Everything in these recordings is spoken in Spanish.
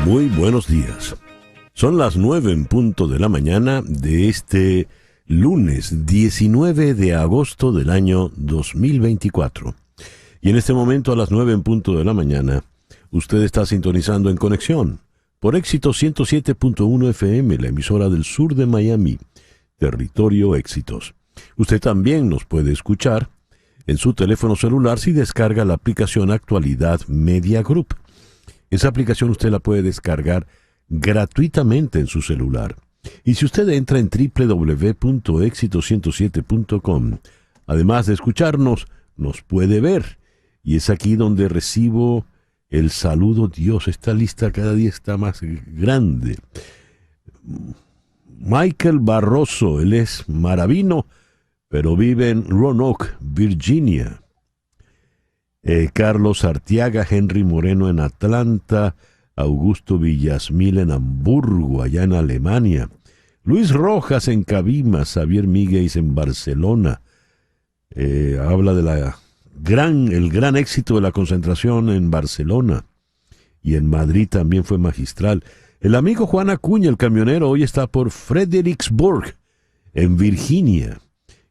Muy buenos días. Son las 9 en punto de la mañana de este lunes 19 de agosto del año 2024. Y en este momento a las 9 en punto de la mañana, usted está sintonizando en conexión por Éxito 107.1 FM, la emisora del sur de Miami, Territorio Éxitos. Usted también nos puede escuchar en su teléfono celular si descarga la aplicación Actualidad Media Group. Esa aplicación usted la puede descargar gratuitamente en su celular. Y si usted entra en www.exito107.com, además de escucharnos, nos puede ver. Y es aquí donde recibo el saludo. Dios, esta lista cada día está más grande. Michael Barroso, él es maravino, pero vive en Roanoke, Virginia. Carlos Artiaga, Henry Moreno en Atlanta, Augusto Villasmil en Hamburgo, allá en Alemania, Luis Rojas en Cabimas, Xavier Míguez en Barcelona. Habla de el gran éxito de la concentración en Barcelona, y en Madrid también fue magistral. El amigo Juan Acuña, el camionero, hoy está por Fredericksburg, en Virginia.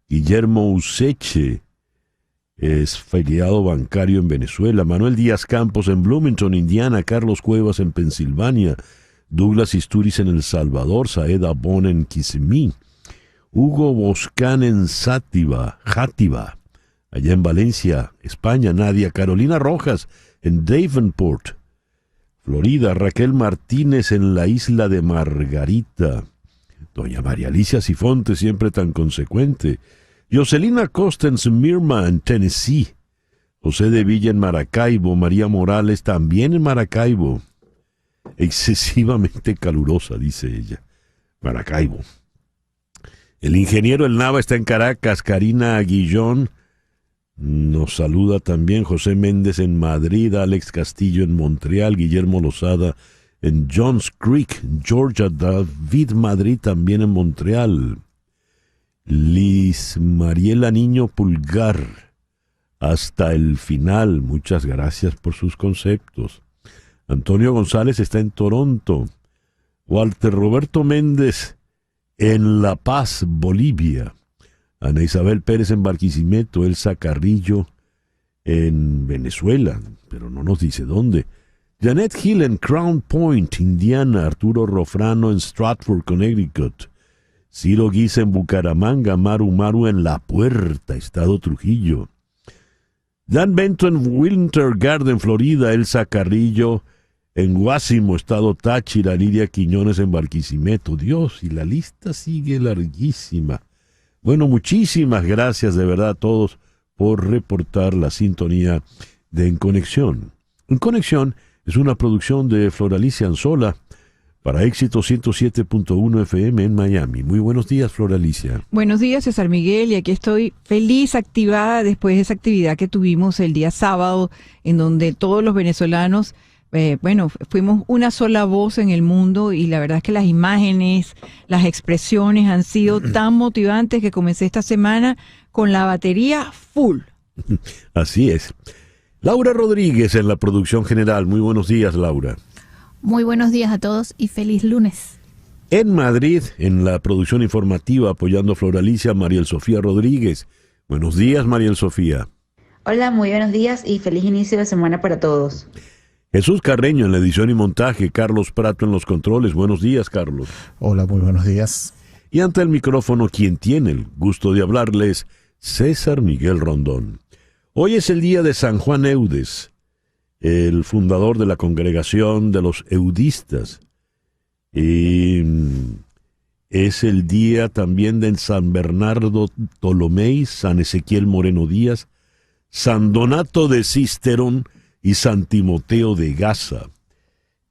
Guillermo Useche es feriado bancario en Venezuela. Manuel Díaz Campos en Bloomington, Indiana. Carlos Cuevas en Pensilvania. Douglas Isturiz en El Salvador. Saed Abón en Kissimmee. Hugo Boscán en Játiva, allá en Valencia, España. Nadia Carolina Rojas en Davenport, Florida. Raquel Martínez en la isla de Margarita. Doña María Alicia Sifonte, siempre tan consecuente. Jocelyn Costa en Smyrna, en Tennessee. José de Villa en Maracaibo. María Morales también en Maracaibo. Excesivamente calurosa, dice ella. Maracaibo. El ingeniero El Nava está en Caracas. Karina Aguillón nos saluda también. José Méndez en Madrid. Alex Castillo en Montreal. Guillermo Lozada en Johns Creek, Georgia. David Madrid también en Montreal. Liz Mariela Niño Pulgar, hasta el final. Muchas gracias por sus conceptos. Antonio González está en Toronto. Walter Roberto Méndez en La Paz, Bolivia. Ana Isabel Pérez en Barquisimeto. Elsa Carrillo en Venezuela, pero no nos dice dónde. Janet Hill en Crown Point, Indiana. Arturo Rofrano en Stratford, Connecticut. Ciro Guisa en Bucaramanga. Maru Maru en La Puerta, Estado Trujillo. Dan Bento en Winter Garden, Florida. Elsa Carrillo en Guásimo, Estado Táchira. Lidia Quiñones en Barquisimeto. Dios, y la lista sigue larguísima. Bueno, muchísimas gracias de verdad a todos por reportar la sintonía de En Conexión. En Conexión es una producción de Floralicia Anzola para Éxito 107.1 FM en Miami. Muy buenos días, Floralicia. Buenos días, César Miguel, y aquí estoy feliz, activada después de esa actividad que tuvimos el día sábado, en donde todos los venezolanos, fuimos una sola voz en el mundo, y la verdad es que las imágenes, las expresiones han sido tan motivantes que comencé esta semana con la batería full. Así es. Laura Rodríguez en la producción general. Muy buenos días, Laura. Muy buenos días a todos y feliz lunes. En Madrid, en la producción informativa, apoyando a Floralicia, Mariel Sofía Rodríguez. Buenos días, Mariel Sofía. Hola, muy buenos días y feliz inicio de semana para todos. Jesús Carreño en la edición y montaje. Carlos Prato en los controles. Buenos días, Carlos. Hola, muy buenos días. Y ante el micrófono, quien tiene el gusto de hablarles, César Miguel Rondón. Hoy es el día de San Juan Eudes, el fundador de la congregación de los eudistas. Y es el día también de San Bernardo Tolomei, San Ezequiel Moreno Díaz, San Donato de Cisterón y San Timoteo de Gaza.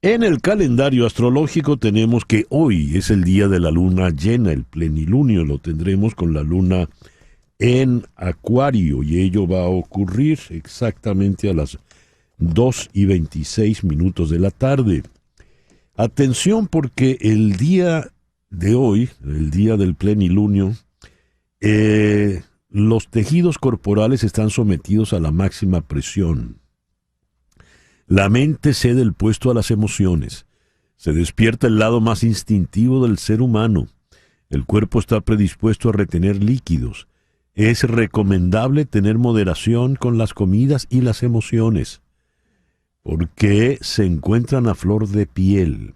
En el calendario astrológico tenemos que hoy es el día de la luna llena, el plenilunio, lo tendremos con la luna en Acuario, y ello va a ocurrir exactamente a las 2:26 de la tarde. Atención, porque el día de hoy, el día del plenilunio, los tejidos corporales están sometidos a la máxima presión. La mente cede el puesto a las emociones. Se despierta el lado más instintivo del ser humano. El cuerpo está predispuesto a retener líquidos. Es recomendable tener moderación con las comidas y las emociones, porque se encuentran a flor de piel.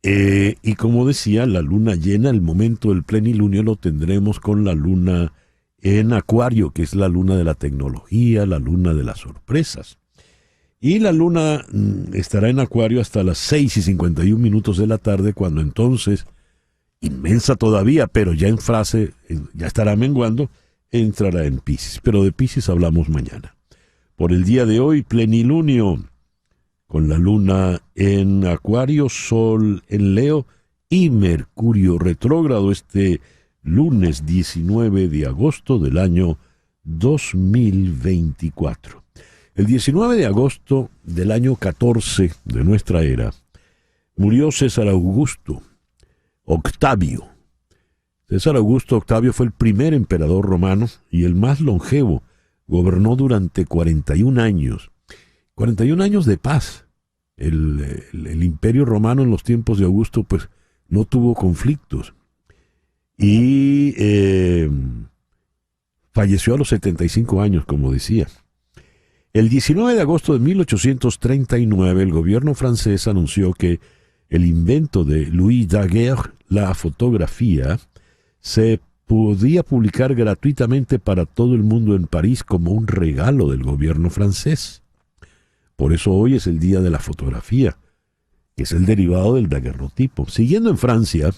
Y como decía, la luna llena, el momento del plenilunio lo tendremos con la luna en Acuario, que es la luna de la tecnología, la luna de las sorpresas. Y la luna estará en Acuario hasta las 6:51 de la tarde, cuando entonces, inmensa todavía, pero ya en fase, ya estará menguando, entrará en Piscis. Pero de Piscis hablamos mañana. Por el día de hoy, plenilunio, con la luna en Acuario, Sol en Leo y Mercurio retrógrado este lunes 19 de agosto del año 2024. El 19 de agosto del año 14 de nuestra era murió César Augusto Octavio. César Augusto Octavio fue el primer emperador romano y el más longevo. Gobernó durante 41 años. 41 años de paz. El imperio romano en los tiempos de Augusto pues no tuvo conflictos. Y falleció a los 75 años, como decía. El 19 de agosto de 1839, el gobierno francés anunció que el invento de Louis Daguerre, la fotografía, se podía publicar gratuitamente para todo el mundo en París como un regalo del gobierno francés. Por eso hoy es el Día de la Fotografía, que es el derivado del daguerrotipo. Siguiendo en Francia,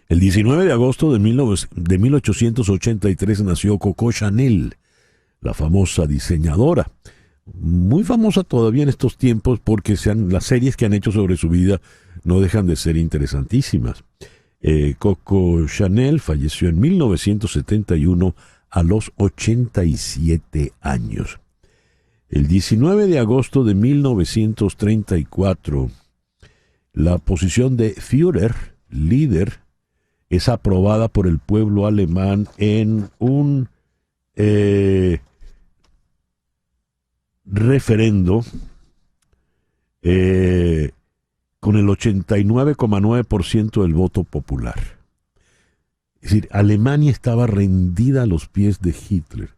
el 19 de agosto de 1883 nació Coco Chanel, la famosa diseñadora, muy famosa todavía en estos tiempos porque las series que han hecho sobre su vida no dejan de ser interesantísimas. Coco Chanel falleció en 1971 a los 87 años. El 19 de agosto de 1934, la posición de Führer, líder, es aprobada por el pueblo alemán en un referendo con el 89,9% del voto popular. Es decir, Alemania estaba rendida a los pies de Hitler.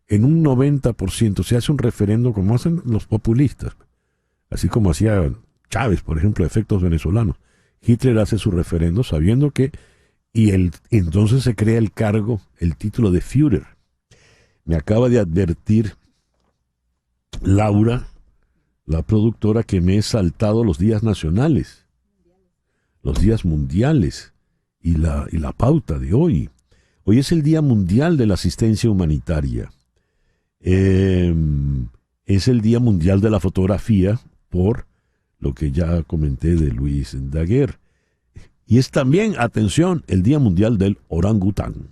En un 90% se hace un referendo como hacen los populistas, así como hacía Chávez, por ejemplo, efectos venezolanos. Hitler hace su referendo sabiendo que, entonces se crea el cargo, el título de Führer. Me acaba de advertir Laura, la productora, que me he saltado los días nacionales, los días mundiales y la pauta de hoy. Hoy es el Día Mundial de la Asistencia Humanitaria. Es el Día Mundial de la Fotografía, por lo que ya comenté de Louis Daguerre. Y es también, atención, el Día Mundial del Orangután.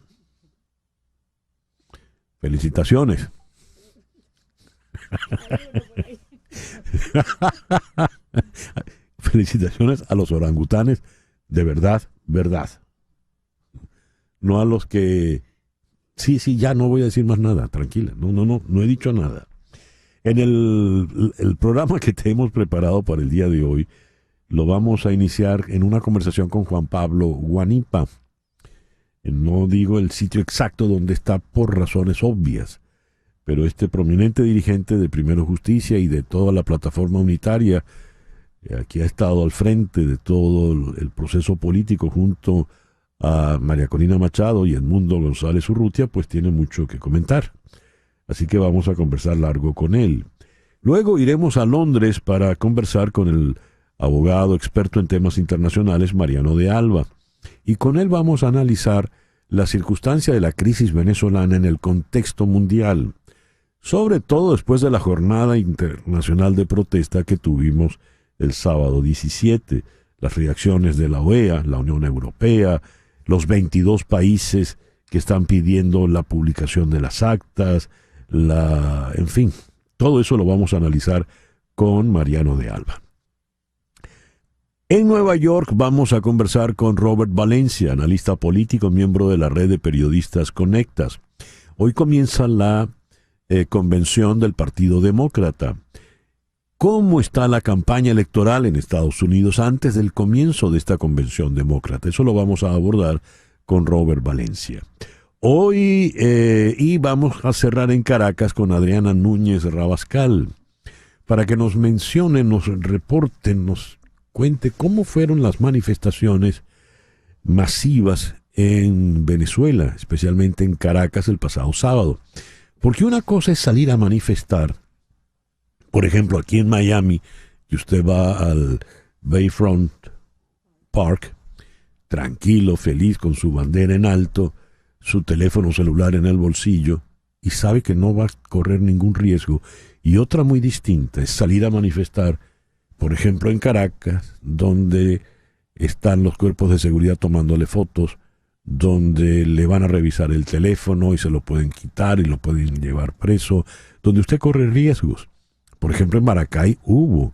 Felicitaciones. Felicitaciones a los orangutanes de verdad, verdad. No a los que... Sí, ya no voy a decir más nada, tranquila. No he dicho nada. En el programa que te hemos preparado para el día de hoy, lo vamos a iniciar en una conversación con Juan Pablo Guanipa. No digo el sitio exacto donde está por razones obvias, pero este prominente dirigente de Primero Justicia y de toda la plataforma unitaria, que ha estado al frente de todo el proceso político junto a María Corina Machado y Edmundo González Urrutia, pues tiene mucho que comentar. Así que vamos a conversar largo con él. Luego iremos a Londres para conversar con el abogado experto en temas internacionales Mariano de Alba. Y con él vamos a analizar la circunstancia de la crisis venezolana en el contexto mundial, sobre todo después de la jornada internacional de protesta que tuvimos el sábado 17, las reacciones de la OEA, la Unión Europea, los 22 países que están pidiendo la publicación de las actas, en fin, todo eso lo vamos a analizar con Mariano de Alba. En Nueva York vamos a conversar con Robert Valencia, analista político, miembro de la red de periodistas Conectas. Hoy comienza la convención del Partido Demócrata. ¿Cómo está la campaña electoral en Estados Unidos antes del comienzo de esta convención demócrata? Eso lo vamos a abordar con Robert Valencia. Hoy, y vamos a cerrar en Caracas con Adriana Núñez Rabascal, para que nos mencione, nos reporte, nos cuente cómo fueron las manifestaciones masivas en Venezuela, especialmente en Caracas el pasado sábado. Porque una cosa es salir a manifestar, por ejemplo, aquí en Miami, que usted va al Bayfront Park, tranquilo, feliz, con su bandera en alto, su teléfono celular en el bolsillo, y sabe que no va a correr ningún riesgo. Y otra muy distinta es salir a manifestar, por ejemplo, en Caracas, donde están los cuerpos de seguridad tomándole fotos, donde le van a revisar el teléfono y se lo pueden quitar y lo pueden llevar preso, donde usted corre riesgos. Por ejemplo, en Maracay hubo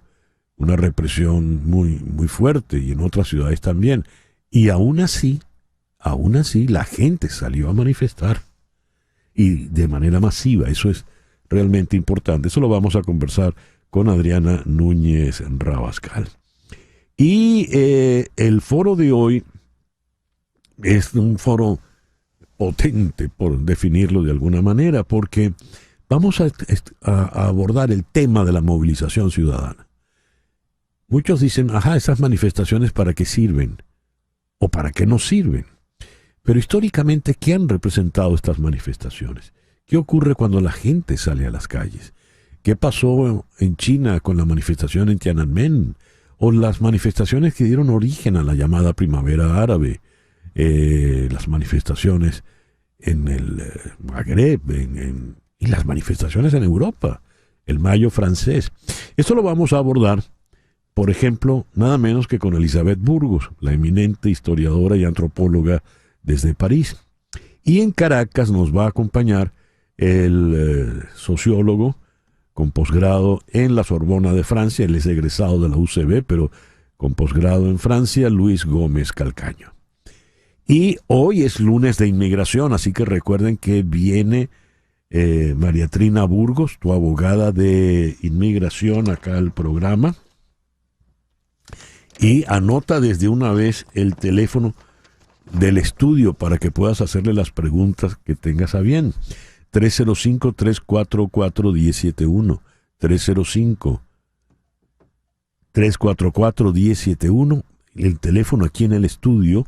una represión muy, muy fuerte, y en otras ciudades también. Y aún así, la gente salió a manifestar. Y de manera masiva. Eso es realmente importante. Eso lo vamos a conversar con Adriana Núñez Rabascal. Y el foro de hoy es un foro potente, por definirlo de alguna manera, porque vamos a abordar el tema de la movilización ciudadana. Muchos dicen, esas manifestaciones ¿para qué sirven? ¿O para qué no sirven? Pero históricamente, ¿qué han representado estas manifestaciones? ¿Qué ocurre cuando la gente sale a las calles? ¿Qué pasó en China con la manifestación en Tiananmen? O las manifestaciones que dieron origen a la llamada Primavera Árabe, las manifestaciones en el Magreb, y las manifestaciones en Europa, el Mayo francés. Esto lo vamos a abordar, por ejemplo, nada menos que con Elizabeth Burgos, la eminente historiadora y antropóloga desde París. Y en Caracas nos va a acompañar el sociólogo con posgrado en la Sorbona de Francia, él es egresado de la UCB, pero con posgrado en Francia, Luis Gómez Calcaño. Y hoy es lunes de inmigración, así que recuerden que viene María Trina Burgos, tu abogada de inmigración, acá al programa. Y anota desde una vez el teléfono del estudio para que puedas hacerle las preguntas que tengas a bien. 305-344-1071. 305-344-1071. El teléfono aquí en el estudio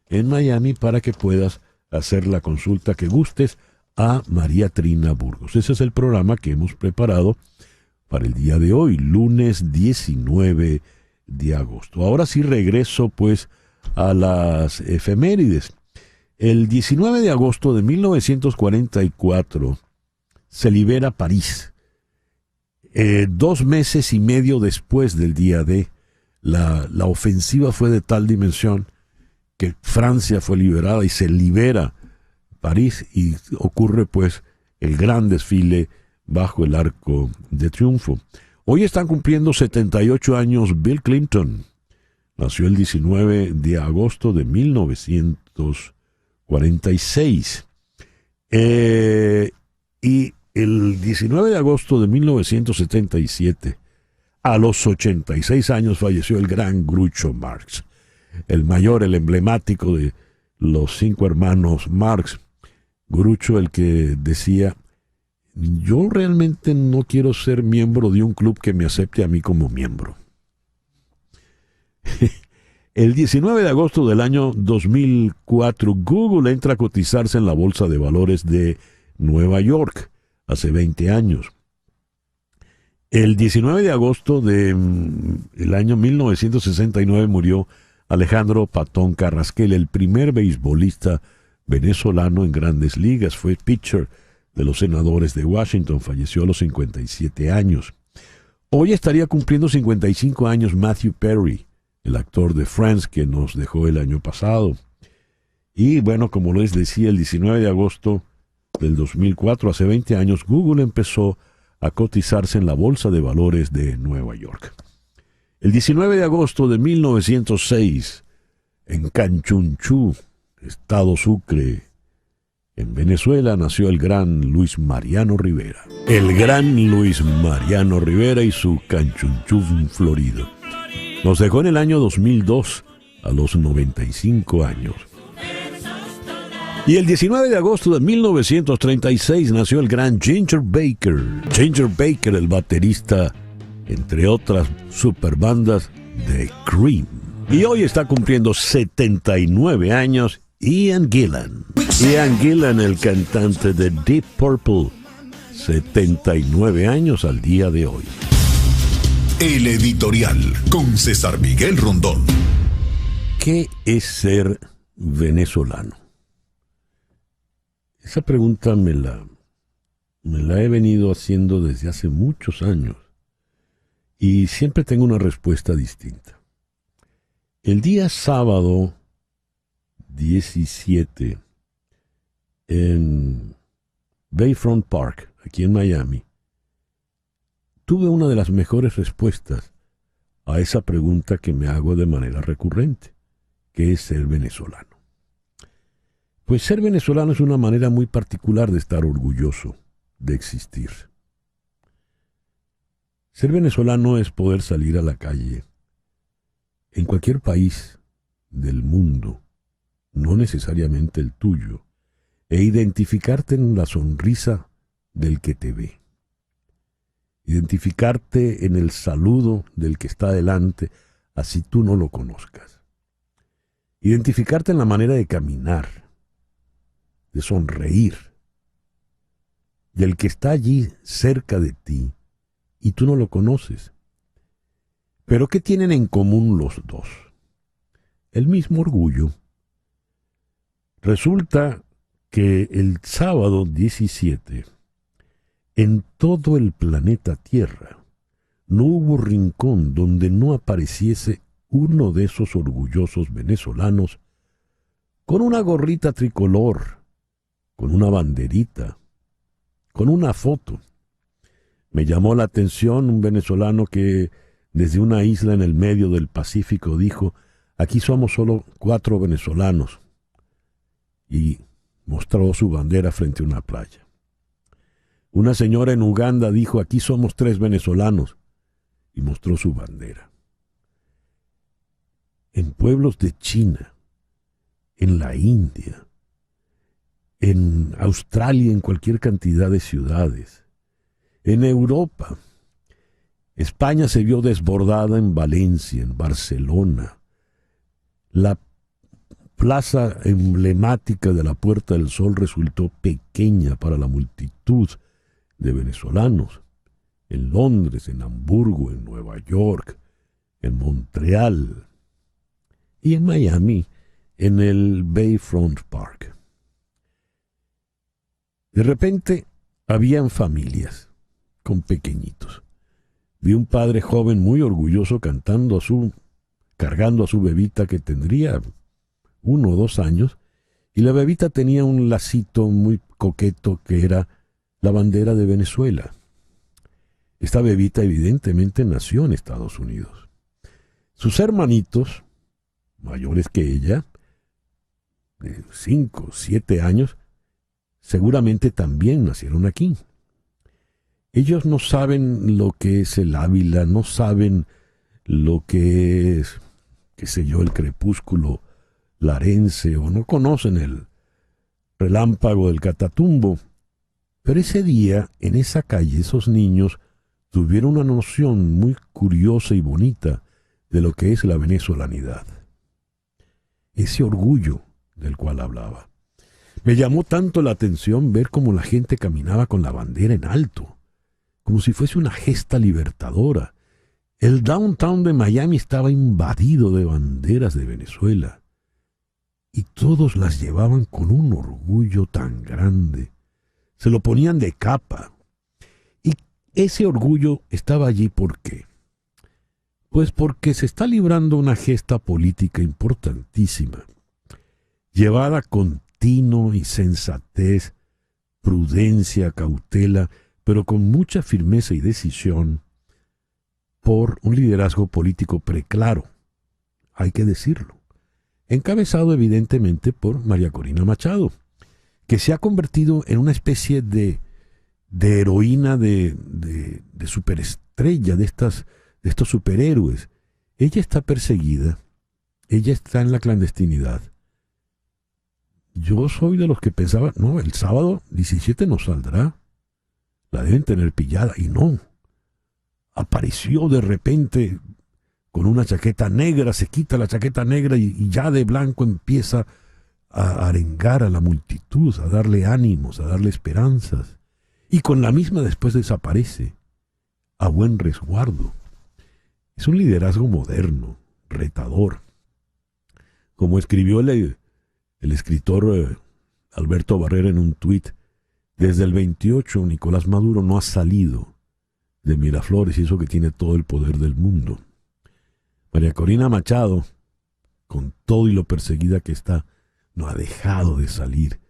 en Miami para que puedas hacer la consulta que gustes a María Trina Burgos. Ese es el programa que hemos preparado para el día de hoy, lunes 19 de agosto. Ahora sí regreso pues a las efemérides. El 19 de agosto de 1944 se libera París. 2 meses y medio después del día D, la ofensiva fue de tal dimensión que Francia fue liberada y se libera París y ocurre pues el gran desfile bajo el Arco de Triunfo. Hoy están cumpliendo 78 años Bill Clinton. Nació el 19 de agosto de 1946. Y el 19 de agosto de 1977, a los 86 años, falleció el gran Groucho Marx, el mayor, el emblemático de los 5 hermanos Marx. Groucho, el que decía: yo realmente no quiero ser miembro de un club que me acepte a mí como miembro. El 19 de agosto del año 2004, Google entra a cotizarse en la Bolsa de Valores de Nueva York, hace 20 años. El 19 de agosto del año 1969 murió Alejandro Patón Carrasquel, el primer beisbolista venezolano en Grandes Ligas. Fue pitcher de los Senadores de Washington, falleció a los 57 años. Hoy estaría cumpliendo 55 años Matthew Perry, el actor de Friends que nos dejó el año pasado. Y bueno, como les decía, el 19 de agosto del 2004, hace 20 años, Google empezó a cotizarse en la Bolsa de Valores de Nueva York. El 19 de agosto de 1906, en Canchunchú, Estado Sucre, En Venezuela nació el gran Luis Mariano Rivera. El gran Luis Mariano Rivera y su canchunchún florido. Nos dejó en el año 2002 a los 95 años. Y el 19 de agosto de 1936 nació el gran Ginger Baker. Ginger Baker, el baterista, entre otras superbandas, de Cream. Y hoy está cumpliendo 79 años Ian Gillan. Ian Gillan, el cantante de Deep Purple. 79 años al día de hoy. El editorial con César Miguel Rondón. ¿Qué es ser venezolano? Esa pregunta me la he venido haciendo desde hace muchos años y siempre tengo una respuesta distinta. El día sábado 17 en Bayfront Park, aquí en Miami, tuve una de las mejores respuestas a esa pregunta que me hago de manera recurrente, ¿qué es ser venezolano? Pues ser venezolano es una manera muy particular de estar orgulloso de existir. Ser venezolano es poder salir a la calle en cualquier país del mundo, no necesariamente el tuyo, e identificarte en la sonrisa del que te ve. Identificarte en el saludo del que está delante, así tú no lo conozcas. Identificarte en la manera de caminar, de sonreír, del que está allí cerca de ti y tú no lo conoces. Pero ¿qué tienen en común los dos? El mismo orgullo. Resulta que el sábado 17, en todo el planeta Tierra, no hubo rincón donde no apareciese uno de esos orgullosos venezolanos con una gorrita tricolor, con una banderita, con una foto. Me llamó la atención un venezolano que desde una isla en el medio del Pacífico dijo, aquí somos solo 4 venezolanos, y mostró su bandera frente a una playa. Una señora en Uganda dijo, aquí somos 3 venezolanos, y mostró su bandera. En pueblos de China, en la India, en Australia, en cualquier cantidad de ciudades, en Europa, España se vio desbordada en Valencia, en Barcelona. La plaza emblemática de la Puerta del Sol resultó pequeña para la multitud de venezolanos. En Londres, en Hamburgo, en Nueva York, en Montreal y en Miami, en el Bayfront Park. De repente, habían familias con pequeñitos. Vi un padre joven muy orgulloso cargando a su bebita que tendría 1 o 2 años, y la bebita tenía un lacito muy coqueto que era la bandera de Venezuela. Esta bebita evidentemente nació en Estados Unidos. Sus hermanitos, mayores que ella, de 5 o 7 años, seguramente también nacieron aquí. Ellos no saben lo que es el Ávila, no saben lo que es, qué sé yo, el crepúsculo larense, o no conocen el relámpago del Catatumbo. Pero ese día, en esa calle, esos niños tuvieron una noción muy curiosa y bonita de lo que es la venezolanidad. Ese orgullo del cual hablaba. Me llamó tanto la atención ver cómo la gente caminaba con la bandera en alto, como si fuese una gesta libertadora. El downtown de Miami estaba invadido de banderas de Venezuela, y todos las llevaban con un orgullo tan grande. Se lo ponían de capa. Y ese orgullo estaba allí, ¿por qué? Pues porque se está librando una gesta política importantísima, llevada con tino y sensatez, prudencia, cautela, pero con mucha firmeza y decisión, por un liderazgo político preclaro, hay que decirlo, encabezado evidentemente por María Corina Machado, que se ha convertido en una especie de heroína, de superestrella, de estos superhéroes. Ella está perseguida, ella está en la clandestinidad. Yo soy de los que pensaba, no, el sábado 17 no saldrá, la deben tener pillada, y no. Apareció de repente con una chaqueta negra, se quita la chaqueta negra y ya de blanco empieza a arengar a la multitud, a darle ánimos, a darle esperanzas. Y con la misma después desaparece, a buen resguardo. Es un liderazgo moderno, retador. Como escribió el escritor Alberto Barrera en un tuit, desde el 28 Nicolás Maduro no ha salido de Miraflores, y eso que tiene todo el poder del mundo. María Corina Machado, con todo y lo perseguida que está, no ha dejado de salir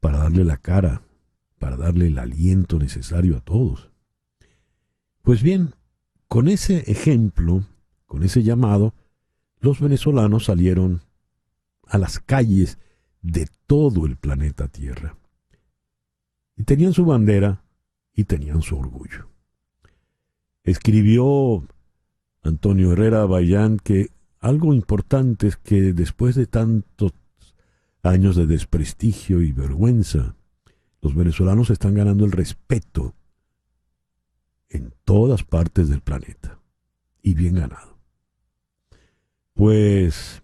para darle la cara, para darle el aliento necesario a todos. Pues bien, con ese ejemplo, con ese llamado, los venezolanos salieron a las calles de todo el planeta Tierra. Y tenían su bandera y tenían su orgullo. Escribió Antonio Herrera Bayán que algo importante es que después de tantos años de desprestigio y vergüenza, los venezolanos están ganando el respeto en todas partes del planeta. Y bien ganado. Pues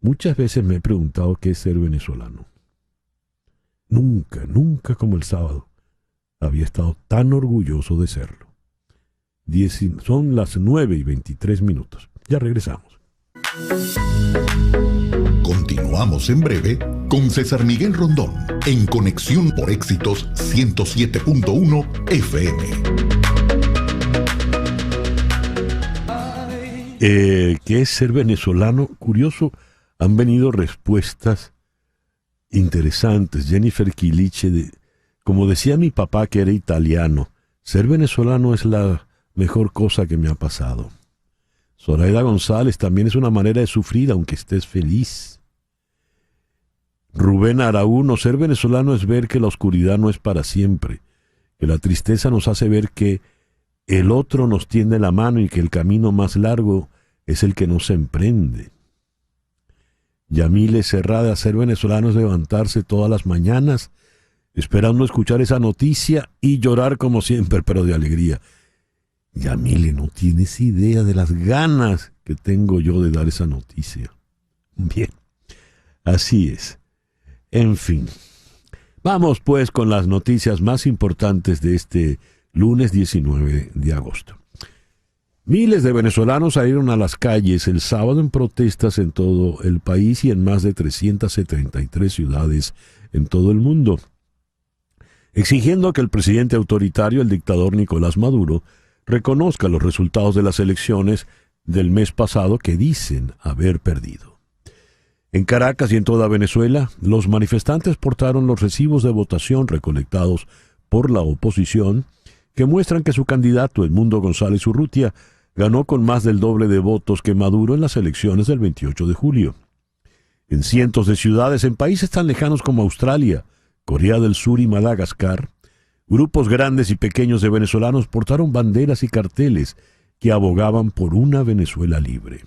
muchas veces me he preguntado qué es ser venezolano. Nunca como el sábado había estado tan orgulloso de serlo. Son las 9:23. Ya regresamos. Continuamos en breve con César Miguel Rondón en Conexión por Éxitos 107.1 FM. ¿Qué es ser venezolano? Curioso, han venido respuestas interesantes. Jennifer Quiliche, como decía mi papá que era italiano, ser venezolano es la mejor cosa que me ha pasado. Zoraida González, también es una manera de sufrir aunque estés feliz. Rubén Araúno, ser venezolano es ver que la oscuridad no es para siempre, que la tristeza nos hace ver que el otro nos tiende la mano y que el camino más largo es el que nos emprende. Yamile Cerrada, ser venezolano es levantarse todas las mañanas esperando escuchar esa noticia y llorar como siempre, pero de alegría. Yamile, no tienes idea de las ganas que tengo yo de dar esa noticia. Bien, así es. En fin, vamos pues con las noticias más importantes de este lunes 19 de agosto. Miles de venezolanos salieron a las calles el sábado en protestas en todo el país y en más de 373 ciudades en todo el mundo, exigiendo que el presidente autoritario, el dictador Nicolás Maduro, reconozca los resultados de las elecciones del mes pasado que dicen haber perdido. En Caracas y en toda Venezuela, los manifestantes portaron los recibos de votación recolectados por la oposición que muestran que su candidato, Edmundo González Urrutia, ganó con más del doble de votos que Maduro en las elecciones del 28 de julio. En cientos de ciudades en países tan lejanos como Australia, Corea del Sur y Madagascar, grupos grandes y pequeños de venezolanos portaron banderas y carteles que abogaban por una Venezuela libre.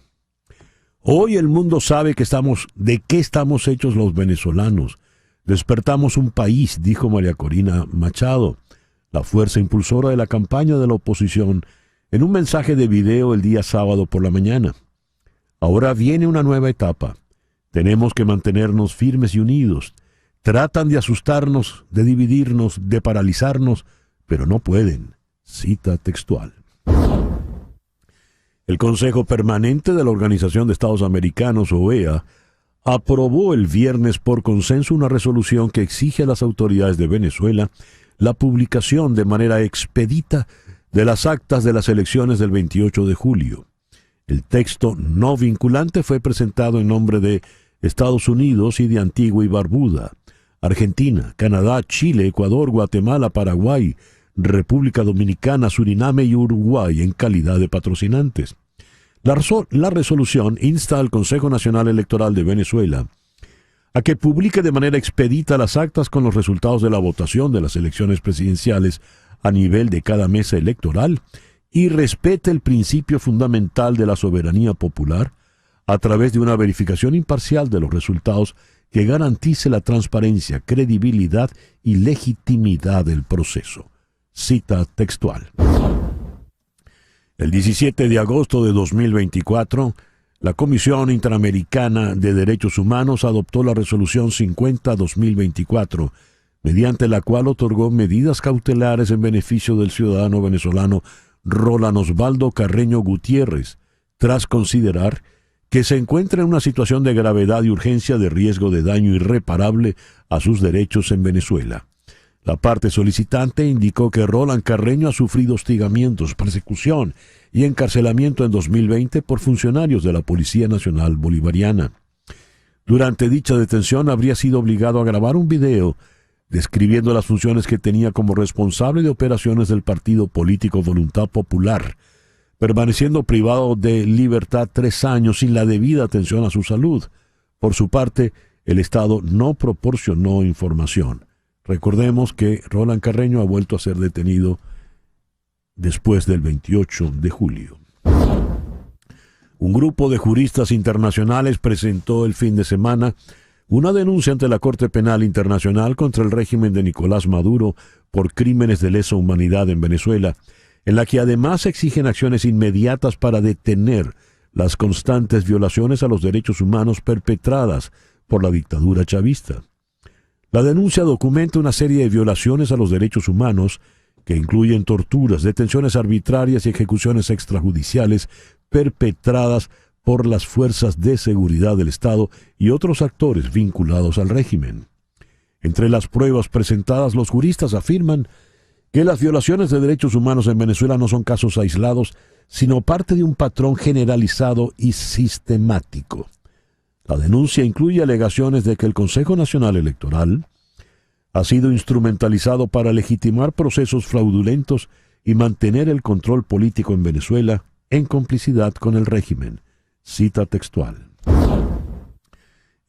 Hoy el mundo sabe de qué estamos hechos los venezolanos. Despertamos un país, dijo María Corina Machado, la fuerza impulsora de la campaña de la oposición, en un mensaje de video el día sábado por la mañana. Ahora viene una nueva etapa. Tenemos que mantenernos firmes y unidos. Tratan de asustarnos, de dividirnos, de paralizarnos, pero no pueden. Cita textual. El Consejo Permanente de la Organización de Estados Americanos, OEA, aprobó el viernes por consenso una resolución que exige a las autoridades de Venezuela la publicación de manera expedita de las actas de las elecciones del 28 de julio. El texto no vinculante fue presentado en nombre de Estados Unidos y de Antigua y Barbuda, Argentina, Canadá, Chile, Ecuador, Guatemala, Paraguay, República Dominicana, Suriname y Uruguay en calidad de patrocinantes. La resolución insta al Consejo Nacional Electoral de Venezuela a que publique de manera expedita las actas con los resultados de la votación de las elecciones presidenciales a nivel de cada mesa electoral y respete el principio fundamental de la soberanía popular a través de una verificación imparcial de los resultados que garantice la transparencia, credibilidad y legitimidad del proceso. Cita textual. El 17 de agosto de 2024, la Comisión Interamericana de Derechos Humanos adoptó la Resolución 50-2024, mediante la cual otorgó medidas cautelares en beneficio del ciudadano venezolano Roland Osvaldo Carreño Gutiérrez, tras considerar que se encuentra en una situación de gravedad y urgencia de riesgo de daño irreparable a sus derechos en Venezuela. La parte solicitante indicó que Roland Carreño ha sufrido hostigamientos, persecución y encarcelamiento en 2020 por funcionarios de la Policía Nacional Bolivariana. Durante dicha detención habría sido obligado a grabar un video describiendo las funciones que tenía como responsable de operaciones del partido político Voluntad Popular, permaneciendo privado de libertad 3 años sin la debida atención a su salud. Por su parte, el Estado no proporcionó información. Recordemos que Roland Carreño ha vuelto a ser detenido después del 28 de julio. Un grupo de juristas internacionales presentó el fin de semana una denuncia ante la Corte Penal Internacional contra el régimen de Nicolás Maduro por crímenes de lesa humanidad en Venezuela, en la que además exigen acciones inmediatas para detener las constantes violaciones a los derechos humanos perpetradas por la dictadura chavista. La denuncia documenta una serie de violaciones a los derechos humanos que incluyen torturas, detenciones arbitrarias y ejecuciones extrajudiciales perpetradas por las fuerzas de seguridad del Estado y otros actores vinculados al régimen. Entre las pruebas presentadas, los juristas afirman que las violaciones de derechos humanos en Venezuela no son casos aislados, sino parte de un patrón generalizado y sistemático. La denuncia incluye alegaciones de que el Consejo Nacional Electoral ha sido instrumentalizado para legitimar procesos fraudulentos y mantener el control político en Venezuela en complicidad con el régimen. Cita textual.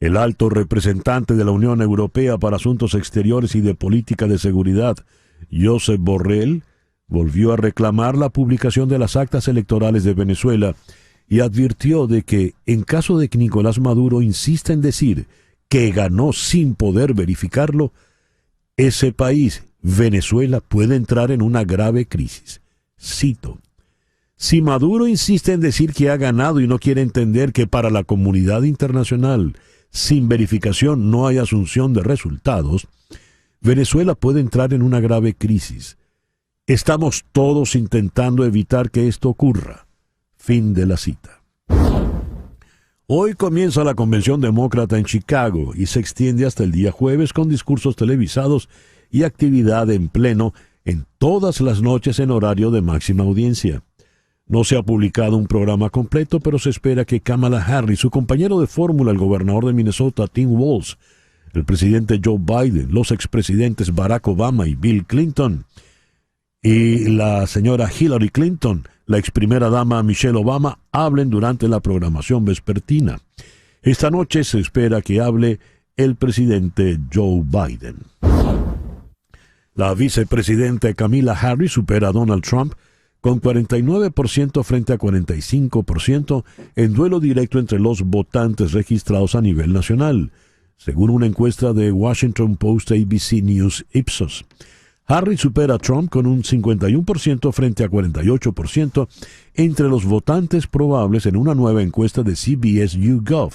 El alto representante de la Unión Europea para Asuntos Exteriores y de Política de Seguridad, Josep Borrell, volvió a reclamar la publicación de las actas electorales de Venezuela y advirtió de que, en caso de que Nicolás Maduro insista en decir que ganó sin poder verificarlo, ese país, Venezuela, puede entrar en una grave crisis. Cito: si Maduro insiste en decir que ha ganado y no quiere entender que para la comunidad internacional, sin verificación no hay asunción de resultados, Venezuela puede entrar en una grave crisis. Estamos todos intentando evitar que esto ocurra. Fin de la cita. Hoy comienza la Convención Demócrata en Chicago y se extiende hasta el día jueves con discursos televisados y actividad en pleno en todas las noches en horario de máxima audiencia. No se ha publicado un programa completo, pero se espera que Kamala Harris, su compañero de fórmula, el gobernador de Minnesota, Tim Walz, el presidente Joe Biden, los expresidentes Barack Obama y Bill Clinton, y la señora Hillary Clinton, la ex primera dama Michelle Obama, hablen durante la programación vespertina. Esta noche se espera que hable el presidente Joe Biden. La vicepresidenta Kamala Harris supera a Donald Trump con 49% frente a 45% en duelo directo entre los votantes registrados a nivel nacional, según una encuesta de Washington Post, ABC News, Ipsos. Harris supera a Trump con un 51% frente a 48% entre los votantes probables en una nueva encuesta de CBS YouGov.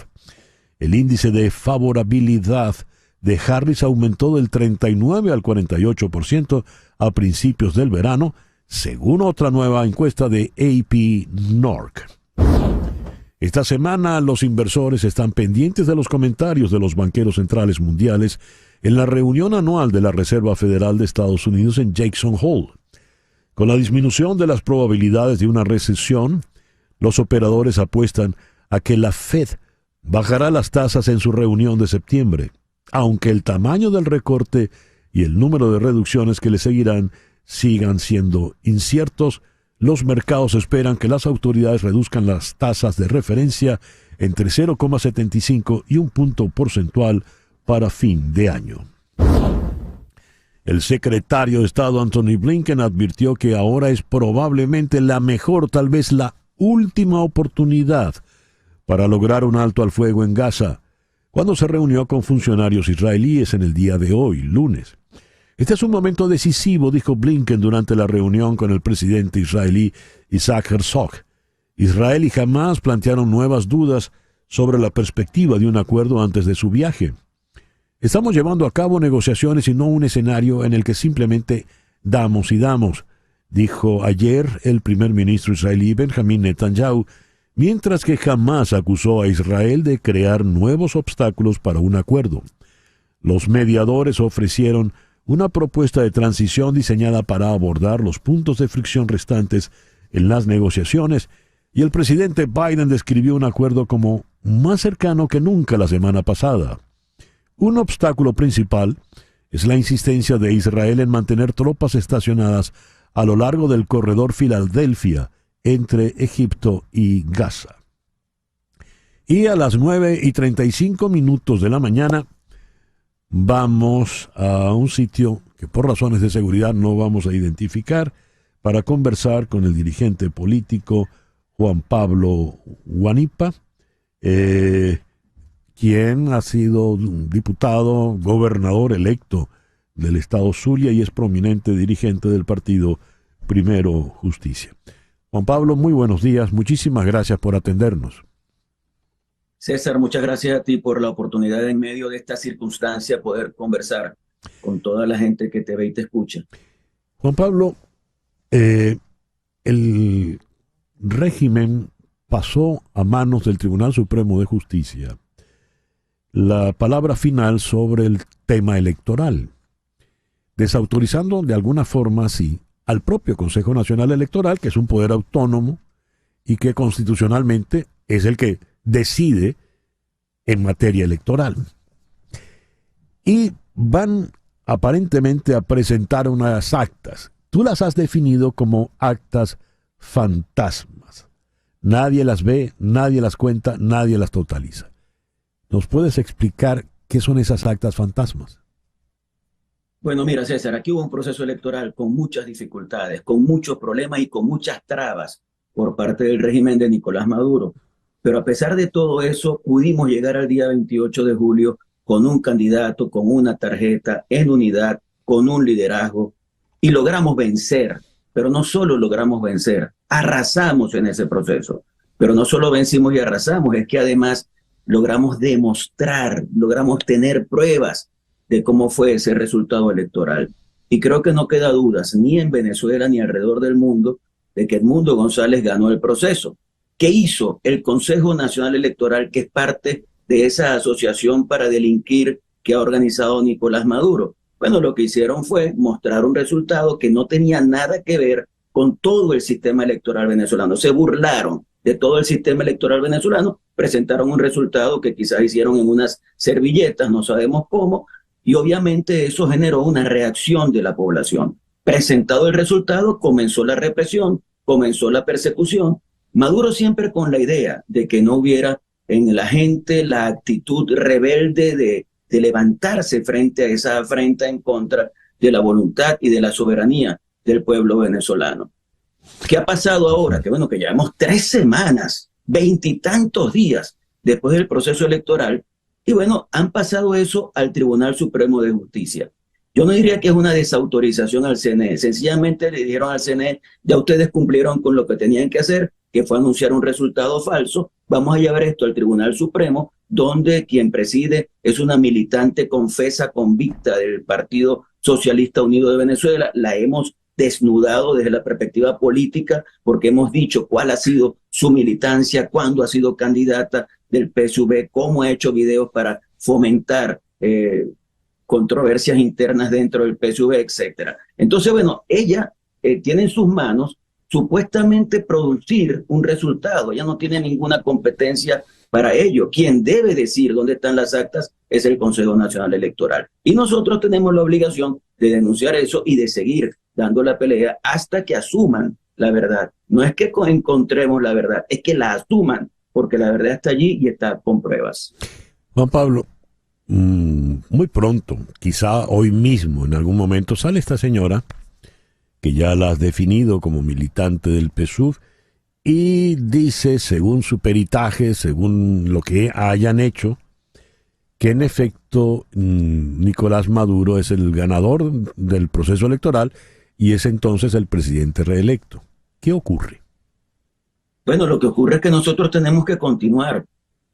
El índice de favorabilidad de Harris aumentó del 39 al 48% a principios del verano, según otra nueva encuesta de AP NORC. Esta semana los inversores están pendientes de los comentarios de los banqueros centrales mundiales en la reunión anual de la Reserva Federal de Estados Unidos en Jackson Hole. Con la disminución de las probabilidades de una recesión, los operadores apuestan a que la Fed bajará las tasas en su reunión de septiembre, aunque el tamaño del recorte y el número de reducciones que le seguirán sigan siendo inciertos. Los mercados esperan que las autoridades reduzcan las tasas de referencia entre 0,75 y un punto porcentual para fin de año. El secretario de Estado Anthony Blinken advirtió que ahora es probablemente la mejor, tal vez la última oportunidad para lograr un alto al fuego en Gaza, cuando se reunió con funcionarios israelíes en el día de hoy, lunes. Este es un momento decisivo, dijo Blinken durante la reunión con el presidente israelí Isaac Herzog. Israel y Hamás plantearon nuevas dudas sobre la perspectiva de un acuerdo antes de su viaje. Estamos llevando a cabo negociaciones y no un escenario en el que simplemente damos y damos, dijo ayer el primer ministro israelí Benjamin Netanyahu, mientras que Hamás acusó a Israel de crear nuevos obstáculos para un acuerdo. Los mediadores ofrecieron una propuesta de transición diseñada para abordar los puntos de fricción restantes en las negociaciones, y el presidente Biden describió un acuerdo como más cercano que nunca la semana pasada. Un obstáculo principal es la insistencia de Israel en mantener tropas estacionadas a lo largo del corredor Filadelfia entre Egipto y Gaza. Y a las 9:35 de la mañana vamos a un sitio que por razones de seguridad no vamos a identificar para conversar con el dirigente político Juan Pablo Huanipa, quien ha sido diputado, gobernador electo del estado Zulia y es prominente dirigente del partido Primero Justicia. Juan Pablo, muy buenos días, muchísimas gracias por atendernos. César, muchas gracias a ti por la oportunidad en medio de esta circunstancia poder conversar con toda la gente que te ve y te escucha. Juan Pablo, el régimen pasó a manos del Tribunal Supremo de Justicia la palabra final sobre el tema electoral, desautorizando de alguna forma así al propio Consejo Nacional Electoral, que es un poder autónomo y que constitucionalmente es el que decide en materia electoral. Y van aparentemente a presentar unas actas. Tú las has definido como actas fantasmas. Nadie las ve, nadie las cuenta, nadie las totaliza. ¿Nos puedes explicar qué son esas actas fantasmas? Bueno, mira, César, aquí hubo un proceso electoral con muchas dificultades, con muchos problemas y con muchas trabas por parte del régimen de Nicolás Maduro. Pero a pesar de todo eso, pudimos llegar al día 28 de julio con un candidato, con una tarjeta, en unidad, con un liderazgo, y logramos vencer. Pero no solo logramos vencer, arrasamos en ese proceso. Pero no solo vencimos y arrasamos, es que además logramos demostrar, logramos tener pruebas de cómo fue ese resultado electoral. Y creo que no queda dudas, ni en Venezuela ni alrededor del mundo, de que Edmundo González ganó el proceso. ¿Qué hizo el Consejo Nacional Electoral, que es parte de esa asociación para delinquir que ha organizado Nicolás Maduro? Bueno, lo que hicieron fue mostrar un resultado que no tenía nada que ver con todo el sistema electoral venezolano. Se burlaron de todo el sistema electoral venezolano, presentaron un resultado que quizás hicieron en unas servilletas, no sabemos cómo, y obviamente eso generó una reacción de la población. Presentado el resultado, comenzó la represión, comenzó la persecución. Maduro siempre con la idea de que no hubiera en la gente la actitud rebelde de levantarse frente a esa afrenta en contra de la voluntad y de la soberanía del pueblo venezolano. ¿Qué ha pasado ahora? Que bueno, que llevamos 3 semanas, 20 y tantos días después del proceso electoral, y bueno, han pasado eso al Tribunal Supremo de Justicia. Yo no diría que es una desautorización al CNE, sencillamente le dijeron al CNE, ya ustedes cumplieron con lo que tenían que hacer, que fue anunciar un resultado falso, vamos a llevar esto al Tribunal Supremo, donde quien preside es una militante confesa, convicta del Partido Socialista Unido de Venezuela. La hemos desnudado desde la perspectiva política, porque hemos dicho cuál ha sido su militancia, cuándo ha sido candidata del PSUV, cómo ha hecho videos para fomentar controversias internas dentro del PSUV, etcétera. Entonces, bueno, ella tiene en sus manos supuestamente producir un resultado. Ella no tiene ninguna competencia para ello. Quien debe decir dónde están las actas es el Consejo Nacional Electoral. Y nosotros tenemos la obligación de denunciar eso y de seguir dando la pelea hasta que asuman la verdad. No es que encontremos la verdad, es que la asuman, porque la verdad está allí y está con pruebas. Juan Pablo, muy pronto, quizá hoy mismo, en algún momento, sale esta señora, que ya la has definido como militante del PSUV, y dice, según su peritaje, según lo que hayan hecho, que en efecto Nicolás Maduro es el ganador del proceso electoral y es entonces el presidente reelecto. ¿Qué ocurre? Bueno, lo que ocurre es que nosotros tenemos que continuar.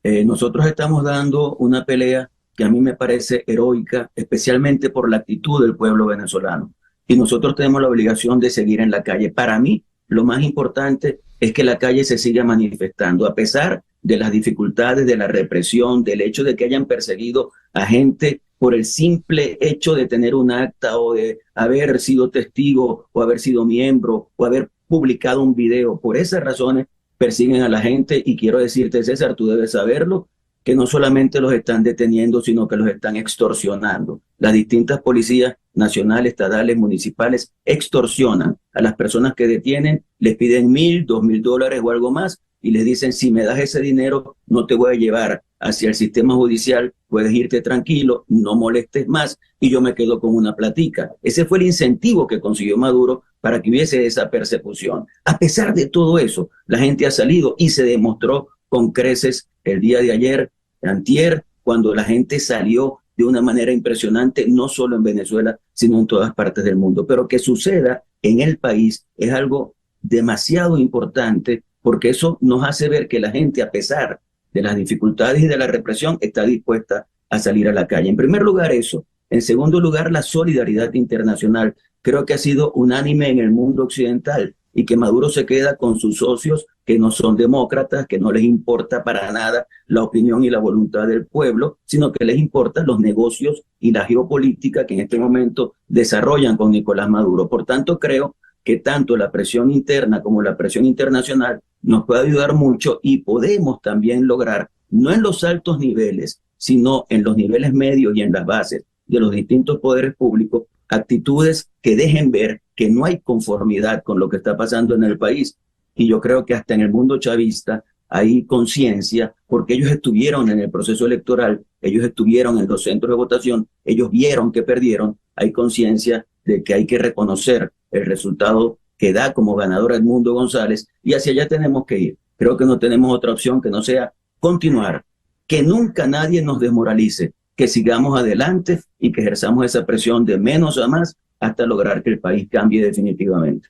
Nosotros estamos dando una pelea que a mí me parece heroica, especialmente por la actitud del pueblo venezolano. Y nosotros tenemos la obligación de seguir en la calle. Para mí, lo más importante es que la calle se siga manifestando, a pesar de las dificultades, de la represión, del hecho de que hayan perseguido a gente por el simple hecho de tener un acta o de haber sido testigo o haber sido miembro o haber publicado un video. Por esas razones persiguen a la gente y quiero decirte, César, tú debes saberlo, que no solamente los están deteniendo, sino que los están extorsionando. Las distintas policías nacionales, estadales, municipales extorsionan a las personas que detienen, les piden $1,000, $2,000 o algo más y les dicen, si me das ese dinero, no te voy a llevar hacia el sistema judicial, puedes irte tranquilo, no molestes más y yo me quedo con una platica. Ese fue el incentivo que consiguió Maduro para que hubiese esa persecución. A pesar de todo eso, la gente ha salido y se demostró con creces el día de ayer, antier, cuando la gente salió de una manera impresionante, no solo en Venezuela, sino en todas partes del mundo. Pero que suceda en el país es algo demasiado importante porque eso nos hace ver que la gente, a pesar de las dificultades y de la represión, está dispuesta a salir a la calle. En primer lugar, eso. En segundo lugar, la solidaridad internacional. Creo que ha sido unánime en el mundo occidental y que Maduro se queda con sus socios que no son demócratas, que no les importa para nada la opinión y la voluntad del pueblo, sino que les importan los negocios y la geopolítica que en este momento desarrollan con Nicolás Maduro. Por tanto, creo que tanto la presión interna como la presión internacional nos puede ayudar mucho y podemos también lograr, no en los altos niveles, sino en los niveles medios y en las bases de los distintos poderes públicos, actitudes que dejen ver que no hay conformidad con lo que está pasando en el país. Y yo creo que hasta en el mundo chavista hay conciencia, porque ellos estuvieron en el proceso electoral, ellos estuvieron en los centros de votación, ellos vieron que perdieron, hay conciencia de que hay que reconocer el resultado que da como ganador Edmundo González y hacia allá tenemos que ir. Creo que no tenemos otra opción que no sea continuar, que nunca nadie nos desmoralice, que sigamos adelante y que ejerzamos esa presión de menos a más hasta lograr que el país cambie definitivamente.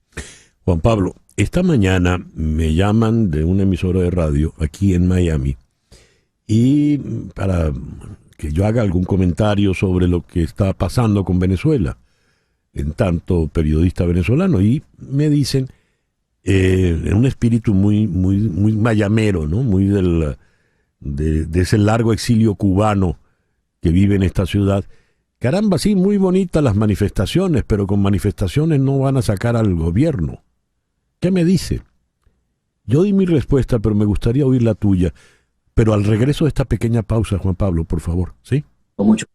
Juan Pablo, esta mañana me llaman de una emisora de radio aquí en Miami y para que yo haga algún comentario sobre lo que está pasando con Venezuela, en tanto periodista venezolano, y me dicen en un espíritu muy mayamero, ¿no? Muy de ese largo exilio cubano que vive en esta ciudad. Caramba, sí, muy bonitas las manifestaciones, pero con manifestaciones no van a sacar al gobierno. ¿Qué me dice? Yo di mi respuesta, pero me gustaría oír la tuya. Pero al regreso de esta pequeña pausa, Juan Pablo, por favor, ¿sí? Con mucho.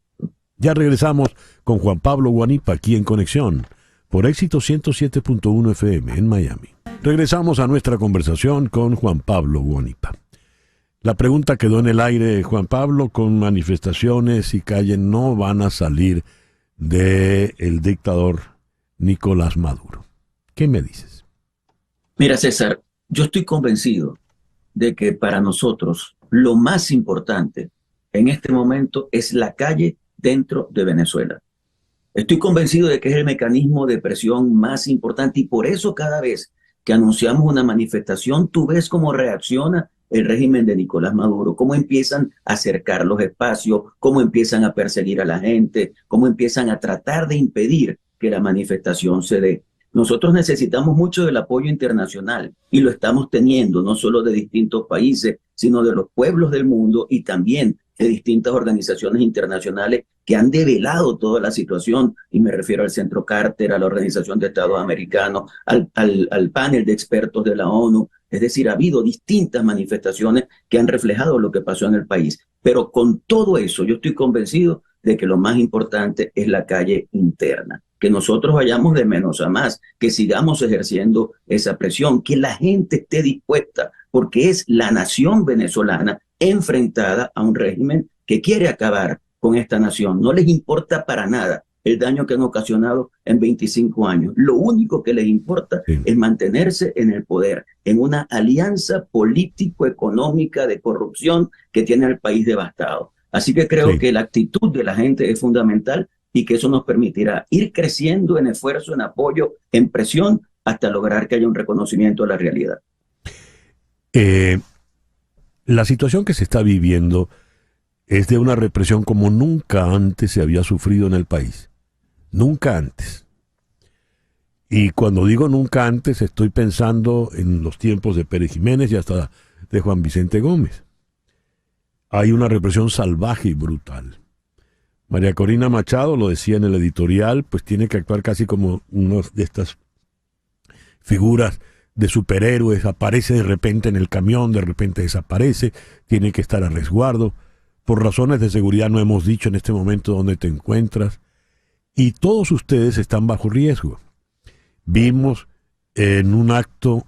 Ya regresamos con Juan Pablo Guanipa aquí en Conexión, por Éxito 107.1 FM en Miami. Regresamos a nuestra conversación con Juan Pablo Guanipa. La pregunta quedó en el aire, Juan Pablo, con manifestaciones y calle no van a salir del dictador Nicolás Maduro. ¿Qué me dices? Mira, César, yo estoy convencido de que para nosotros lo más importante en este momento es la calle dentro de Venezuela. Estoy convencido de que es el mecanismo de presión más importante y por eso cada vez que anunciamos una manifestación, tú ves cómo reacciona el régimen de Nicolás Maduro, cómo empiezan a cercar los espacios, cómo empiezan a perseguir a la gente, cómo empiezan a tratar de impedir que la manifestación se dé. Nosotros necesitamos mucho del apoyo internacional y lo estamos teniendo, no solo de distintos países, sino de los pueblos del mundo y también de distintas organizaciones internacionales que han develado toda la situación, y me refiero al Centro Carter, a la Organización de Estados Americanos, al panel de expertos de la ONU. Es decir, ha habido distintas manifestaciones que han reflejado lo que pasó en el país. Pero con todo eso, yo estoy convencido de que lo más importante es la calle interna. Que nosotros vayamos de menos a más, que sigamos ejerciendo esa presión, que la gente esté dispuesta, porque es la nación venezolana enfrentada a un régimen que quiere acabar con esta nación. No les importa para nada el daño que han ocasionado en 25 años. Lo único que les importa es mantenerse en el poder, en una alianza político-económica de corrupción que tiene al país devastado. Así que creo que la actitud de la gente es fundamental y que eso nos permitirá ir creciendo en esfuerzo, en apoyo, en presión, hasta lograr que haya un reconocimiento de la realidad. La situación que se está viviendo es de una represión como nunca antes se había sufrido en el país. Nunca antes. Y cuando digo nunca antes, estoy pensando en los tiempos de Pérez Jiménez y hasta de Juan Vicente Gómez. Hay una represión salvaje y brutal. María Corina Machado, lo decía en el editorial, pues tiene que actuar casi como una de estas figuras de superhéroes. Aparece de repente en el camión, de repente desaparece, tiene que estar a resguardo. Por razones de seguridad no hemos dicho en este momento dónde te encuentras. Y todos ustedes están bajo riesgo. Vimos en un acto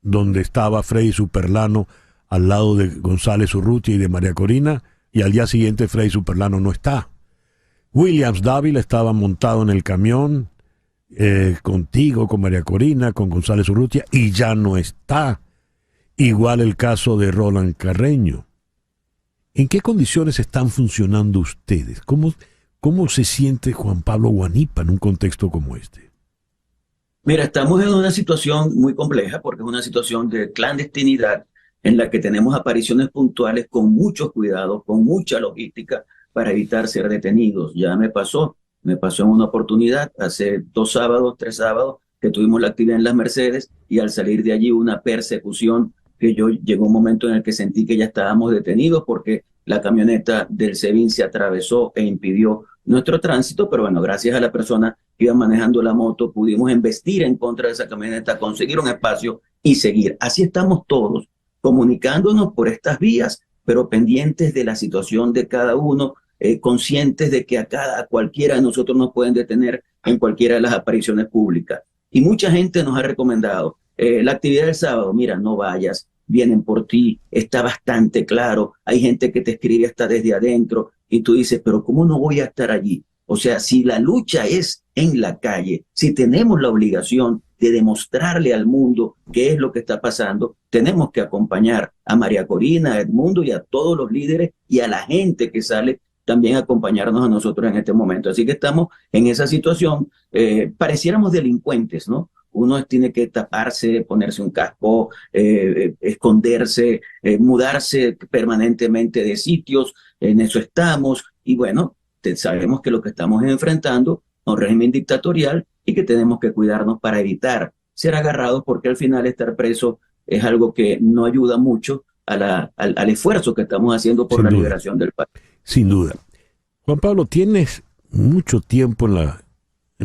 donde estaba Freddy Superlano al lado de González Urrutia y de María Corina, y al día siguiente Freddy Superlano no está. Williams Dávila estaba montado en el camión contigo, con María Corina, con González Urrutia, y ya no está. Igual el caso de Roland Carreño. ¿En qué condiciones están funcionando ustedes? ¿Cómo se siente Juan Pablo Guanipa en un contexto como este? Mira, estamos en una situación muy compleja porque es una situación de clandestinidad en la que tenemos apariciones puntuales con muchos cuidados, con mucha logística para evitar ser detenidos. Ya me pasó en una oportunidad hace 3 sábados, que tuvimos la actividad en Las Mercedes y al salir de allí una persecución que llegó un momento en el que sentí que ya estábamos detenidos porque la camioneta del SEBIN se atravesó e impidió nuestro tránsito, pero bueno, gracias a la persona que iba manejando la moto, pudimos embestir en contra de esa camioneta, conseguir un espacio y seguir. Así estamos todos, comunicándonos por estas vías, pero pendientes de la situación de cada uno, conscientes de que a cualquiera de nosotros nos pueden detener en cualquiera de las apariciones públicas. Y mucha gente nos ha recomendado la actividad del sábado, mira, no vayas, vienen por ti, está bastante claro, hay gente que te escribe hasta desde adentro y tú dices, pero ¿cómo no voy a estar allí? O sea, si la lucha es en la calle, si tenemos la obligación de demostrarle al mundo qué es lo que está pasando, tenemos que acompañar a María Corina, a Edmundo y a todos los líderes y a la gente que sale también a acompañarnos a nosotros en este momento. Así que estamos en esa situación, pareciéramos delincuentes, ¿no? Uno tiene que taparse, ponerse un casco, esconderse, mudarse permanentemente de sitios, en eso estamos, y bueno, sabemos que lo que estamos enfrentando es un régimen dictatorial y que tenemos que cuidarnos para evitar ser agarrados, porque al final estar preso es algo que no ayuda mucho al esfuerzo que estamos haciendo por la liberación del país. Sin duda. Juan Pablo, tienes mucho tiempo en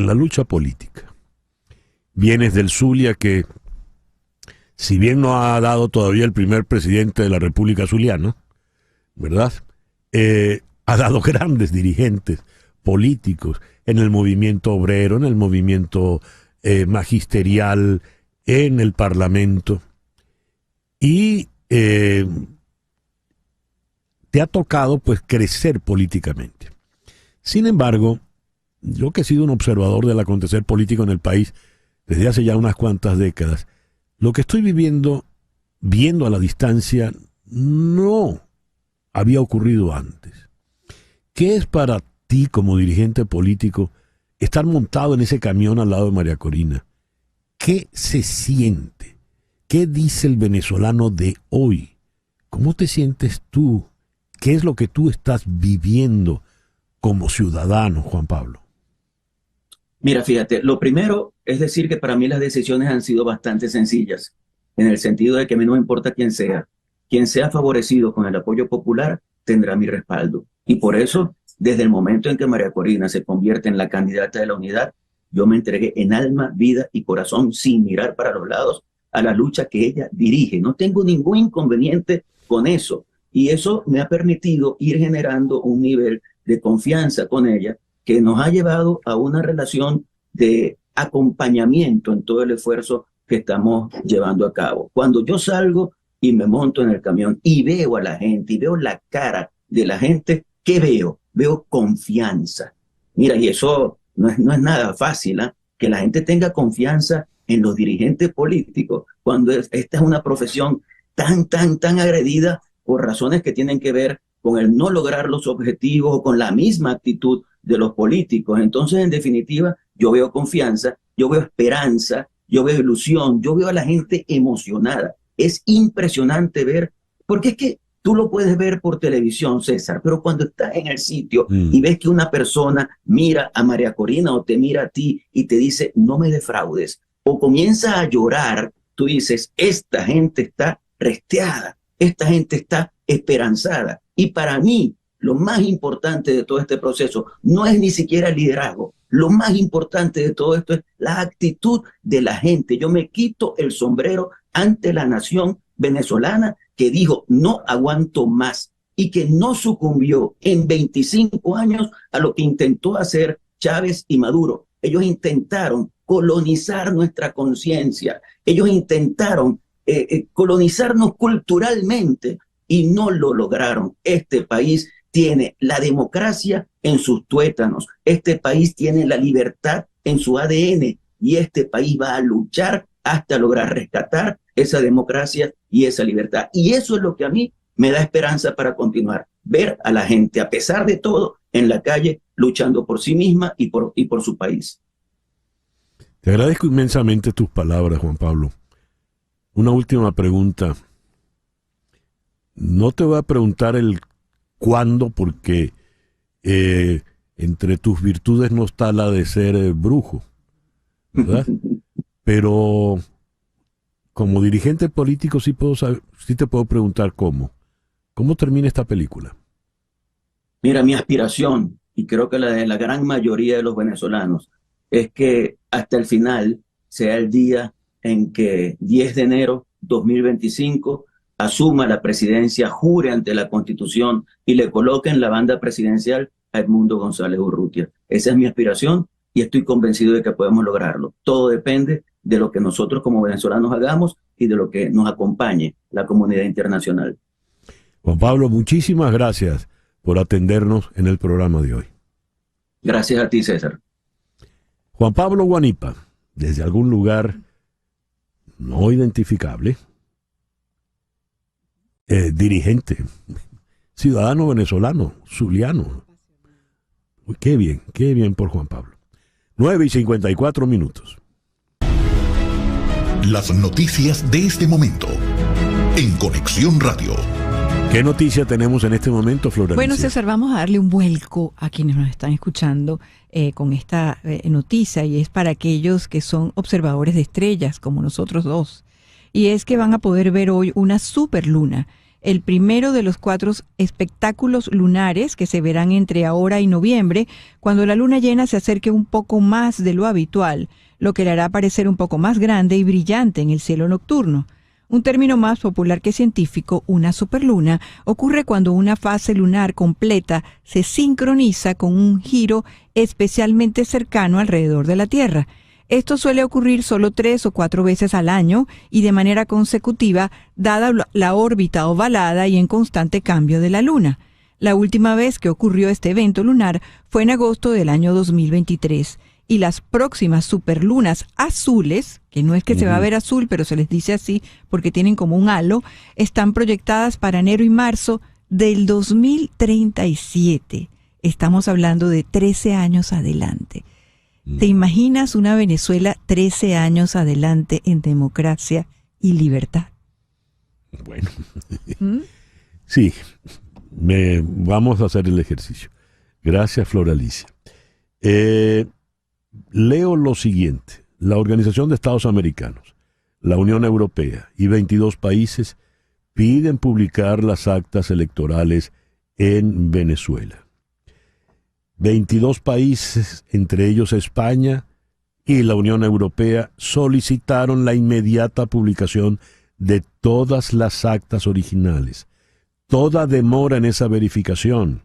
la lucha política. Vienes del Zulia, que si bien no ha dado todavía el primer presidente de la República Zuliana, ¿verdad? Ha dado grandes dirigentes políticos en el movimiento obrero, en el movimiento magisterial, en el Parlamento. Y te ha tocado pues crecer políticamente. Sin embargo, yo que he sido un observador del acontecer político en el país desde hace ya unas cuantas décadas, lo que estoy viendo a la distancia, no había ocurrido antes. ¿Qué es para ti como dirigente político estar montado en ese camión al lado de María Corina? ¿Qué se siente? ¿Qué dice el venezolano de hoy? ¿Cómo te sientes tú? ¿Qué es lo que tú estás viviendo como ciudadano, Juan Pablo? Mira, fíjate, lo primero es decir que para mí las decisiones han sido bastante sencillas, en el sentido de que a mí no me importa quién sea favorecido con el apoyo popular tendrá mi respaldo. Y por eso, desde el momento en que María Corina se convierte en la candidata de la unidad, yo me entregué en alma, vida y corazón, sin mirar para los lados, a la lucha que ella dirige. No tengo ningún inconveniente con eso. Y eso me ha permitido ir generando un nivel de confianza con ella que nos ha llevado a una relación de acompañamiento en todo el esfuerzo que estamos llevando a cabo. Cuando yo salgo y me monto en el camión y veo a la gente y veo la cara de la gente, ¿qué veo? veo confianza. Mira, y eso no es nada fácil, ¿eh? Que la gente tenga confianza en los dirigentes políticos cuando esta es una profesión tan agredida por razones que tienen que ver con el no lograr los objetivos o con la misma actitud de los políticos. Entonces, en definitiva, yo veo confianza, yo veo esperanza, yo veo ilusión, yo veo a la gente emocionada. Es impresionante ver, porque es que tú lo puedes ver por televisión, César, pero cuando estás en el sitio y ves que una persona mira a María Corina o te mira a ti y te dice, no me defraudes, o comienza a llorar, tú dices, esta gente está resteada, esta gente está esperanzada. Y para mí, lo más importante de todo este proceso no es ni siquiera el liderazgo. Lo más importante de todo esto es la actitud de la gente. Yo me quito el sombrero ante la nación venezolana que dijo, no aguanto más, y que no sucumbió en 25 años a lo que intentó hacer Chávez y Maduro. Ellos intentaron colonizar nuestra conciencia. Ellos intentaron colonizarnos culturalmente y no lo lograron. Este país tiene la democracia en sus tuétanos. Este país tiene la libertad en su ADN y este país va a luchar hasta lograr rescatar esa democracia y esa libertad. Y eso es lo que a mí me da esperanza para continuar. Ver a la gente, a pesar de todo, en la calle, luchando por sí misma y por su país. Te agradezco inmensamente tus palabras, Juan Pablo. Una última pregunta. No te voy a preguntar el cuándo, porque entre tus virtudes no está la de ser brujo, ¿verdad? Pero como dirigente político sí te puedo preguntar cómo. ¿Cómo termina esta película? Mira, mi aspiración, y creo que la de la gran mayoría de los venezolanos, es que hasta el final sea el día en que 10 de enero 2025 asuma la presidencia, jure ante la Constitución y le coloque en la banda presidencial a Edmundo González Urrutia. Esa es mi aspiración y estoy convencido de que podemos lograrlo. Todo depende de lo que nosotros como venezolanos hagamos y de lo que nos acompañe la comunidad internacional. Juan Pablo, muchísimas gracias por atendernos en el programa de hoy. Gracias a ti, César. Juan Pablo Guanipa, desde algún lugar no identificable, dirigente, ciudadano venezolano, zuliano. Uy, qué bien por Juan Pablo. 9:54. Las noticias de este momento en Conexión Radio. ¿Qué noticia tenemos en este momento, Florencia? Bueno, César, vamos a darle un vuelco a quienes nos están escuchando con esta noticia, y es para aquellos que son observadores de estrellas, como nosotros dos. Y es que van a poder ver hoy una superluna, el primero de los 4 espectáculos lunares que se verán entre ahora y noviembre, cuando la luna llena se acerque un poco más de lo habitual, lo que le hará parecer un poco más grande y brillante en el cielo nocturno. Un término más popular que científico, una superluna, ocurre cuando una fase lunar completa se sincroniza con un giro especialmente cercano alrededor de la Tierra. Esto suele ocurrir solo 3 o 4 veces al año y de manera consecutiva, dada la órbita ovalada y en constante cambio de la Luna. La última vez que ocurrió este evento lunar fue en agosto del año 2023. Y las próximas superlunas azules, que no es que se va a ver azul, pero se les dice así porque tienen como un halo, están proyectadas para enero y marzo del 2037. Estamos hablando de 13 años adelante. ¿Te imaginas una Venezuela 13 años adelante en democracia y libertad? Bueno, sí, vamos a hacer el ejercicio. Gracias, Flor Alicia. Leo lo siguiente. La Organización de Estados Americanos, la Unión Europea y 22 países piden publicar las actas electorales en Venezuela. 22 países, entre ellos España y la Unión Europea, solicitaron la inmediata publicación de todas las actas originales. Toda demora en esa verificación,